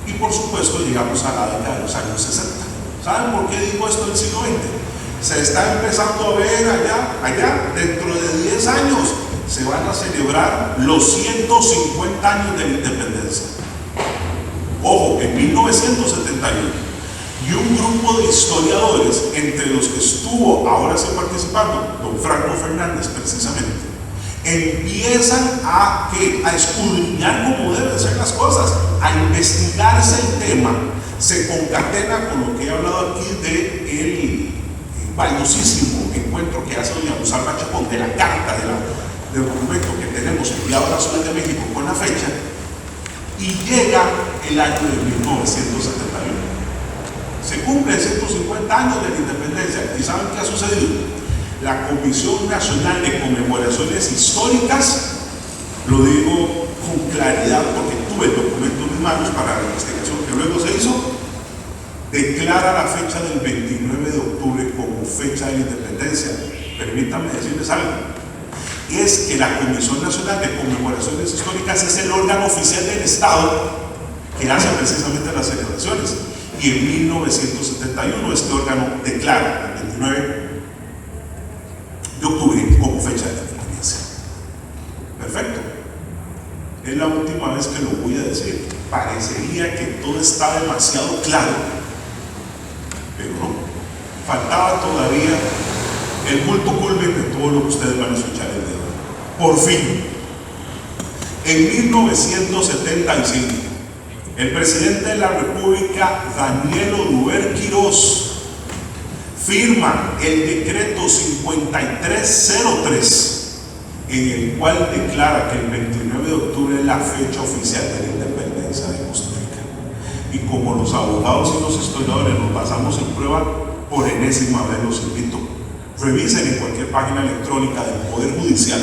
Y por supuesto llegamos a la década de los años 60. ¿Saben por qué digo esto del siglo XX? Se está empezando a ver allá, dentro de 10 años, se van a celebrar los 150 años de la independencia. Ojo, en 1971. Y un grupo de historiadores, entre los que estuvo ahora sí participando, don Franco Fernández precisamente, empiezan a escudriñar cómo deben ser las cosas, a investigarse el tema. Se concatena con lo que he hablado aquí del valiosísimo encuentro que hace doña Rosalba Chacón de la carta del documento que tenemos enviado a la Ciudad de México con la fecha, y llega el año de 1971. Se cumplen 150 años de la independencia. ¿Y saben qué ha sucedido? La Comisión Nacional de Conmemoraciones Históricas, lo digo con claridad porque tuve el documento en mis manos para la investigación que luego se hizo, declara la fecha del 29 de octubre como fecha de la independencia. Permítanme decirles algo. Es que la Comisión Nacional de Conmemoraciones Históricas es el órgano oficial del Estado que hace precisamente las celebraciones. Y en 1971 este órgano declara el 29 de octubre como fecha de la independencia. Perfecto. Es la última vez que lo voy a decir. Parecería que todo está demasiado claro, pero no. Faltaba todavía el punto culmen de todo lo que ustedes van a escuchar el día de hoy. Por fin, en 1975, el presidente de la República, Daniel Oduber Quirós, firma el decreto 5303, en el cual declara que el 29 de octubre es la fecha oficial de la independencia de Costa Rica. Y como los abogados y los historiadores nos basamos en prueba, por enésima vez los invito, revisen en cualquier página electrónica del Poder Judicial,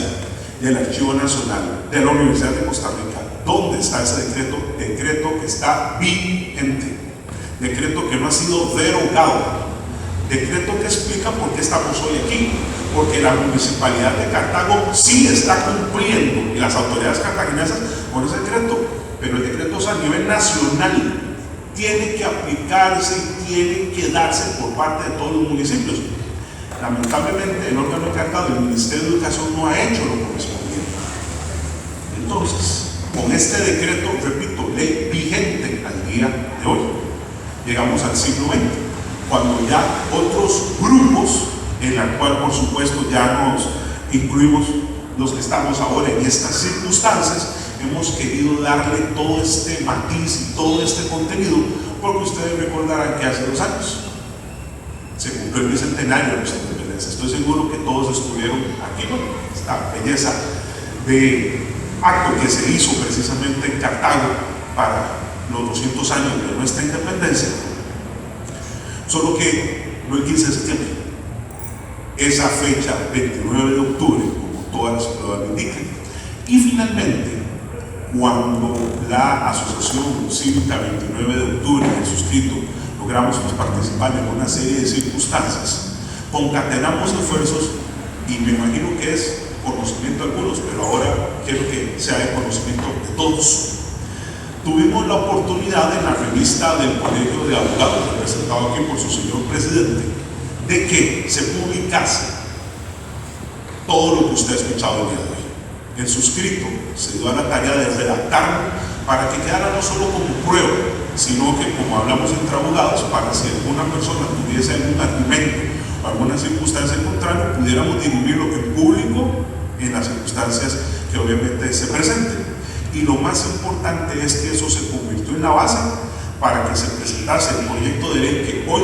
del Archivo Nacional, de la Universidad de Costa Rica, ¿dónde está ese decreto? Decreto que está vigente, decreto que no ha sido derogado, decreto que explica por qué estamos hoy aquí, porque la Municipalidad de Cartago sí está cumpliendo, y las autoridades cartaginesas, con ese decreto, pero el decreto es a nivel nacional, tiene que aplicarse y tiene que darse por parte de todos los municipios. Lamentablemente el órgano encargado del Ministerio de Educación no ha hecho lo correspondiente. Entonces, con este decreto, repito, ley vigente al día de hoy, llegamos al siglo XX, cuando ya otros grupos, en la cual por supuesto ya nos incluimos los que estamos ahora en estas circunstancias, hemos querido darle todo este matiz y todo este contenido, porque ustedes recordarán que hace 2 años se cumplió el bicentenario de nuestra independencia. Estoy seguro que todos estuvieron aquí, bueno, esta belleza de acto que se hizo precisamente en Cartago para los 200 años de nuestra independencia, solo que no el 15 de septiembre, esa fecha 29 de octubre, como todas las pruebas lo indican. Y finalmente, cuando la Asociación Cívica 29 de octubre en suscrito logramos participar en una serie de circunstancias, concatenamos esfuerzos, y me imagino que es conocimiento de algunos, pero ahora quiero que sea de conocimiento de todos. Tuvimos la oportunidad en la revista del Colegio de Abogados, representado aquí por su señor presidente, de que se publicase todo lo que usted ha escuchado el día de hoy. El suscrito se dio a la tarea de redactarlo para que quedara no solo como prueba, sino que, como hablamos entre abogados, para si alguna persona tuviese algún argumento o alguna circunstancia en contrario, pudiéramos dirimirlo en público en las circunstancias que obviamente se presenten. Y lo más importante es que eso se convirtió en la base para que se presentase el proyecto de ley que hoy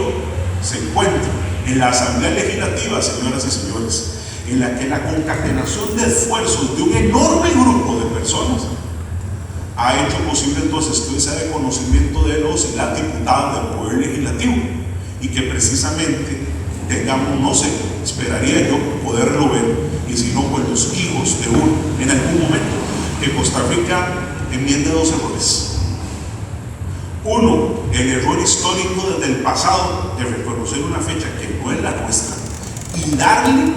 se encuentra en la Asamblea Legislativa, señoras y señores, en la que la concatenación de esfuerzos de un enorme grupo de personas ha hecho posible entonces que hoy sea de conocimiento de los y las diputadas del Poder Legislativo, y que precisamente tengamos, no sé, esperaría yo poderlo ver, y si no, pues los hijos de uno en algún momento, que Costa Rica enmiende dos errores. Uno, el error histórico desde el pasado de reconocer una fecha que no es la nuestra y darle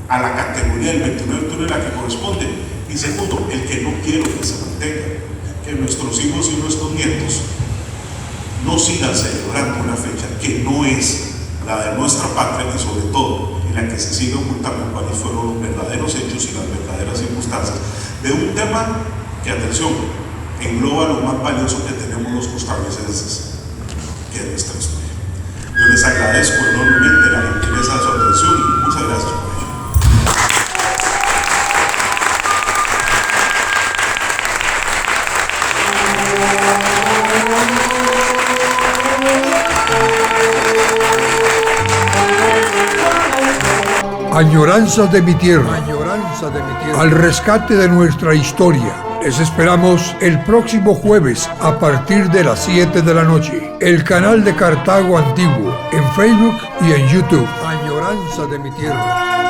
a la categoría del 29 de octubre la que corresponde. Y segundo, el que no quiero que se mantenga, que nuestros hijos y nuestros nietos no sigan celebrando una fecha que no es la de nuestra patria, y sobre todo en la que se siga ocultando cuáles fueron los verdaderos hechos y las verdaderas circunstancias de un tema que, atención, engloba lo más valioso que tenemos los costarricenses, que es nuestra historia. Yo les agradezco enormemente la gentileza de su atención y muchas gracias por ello. Añoranzas de mi tierra, añoranzas de mi tierra, al rescate de nuestra historia. Les esperamos el próximo jueves a partir de las 7 de la noche. El canal de Cartago Antiguo en Facebook y en YouTube. Añoranzas de mi tierra.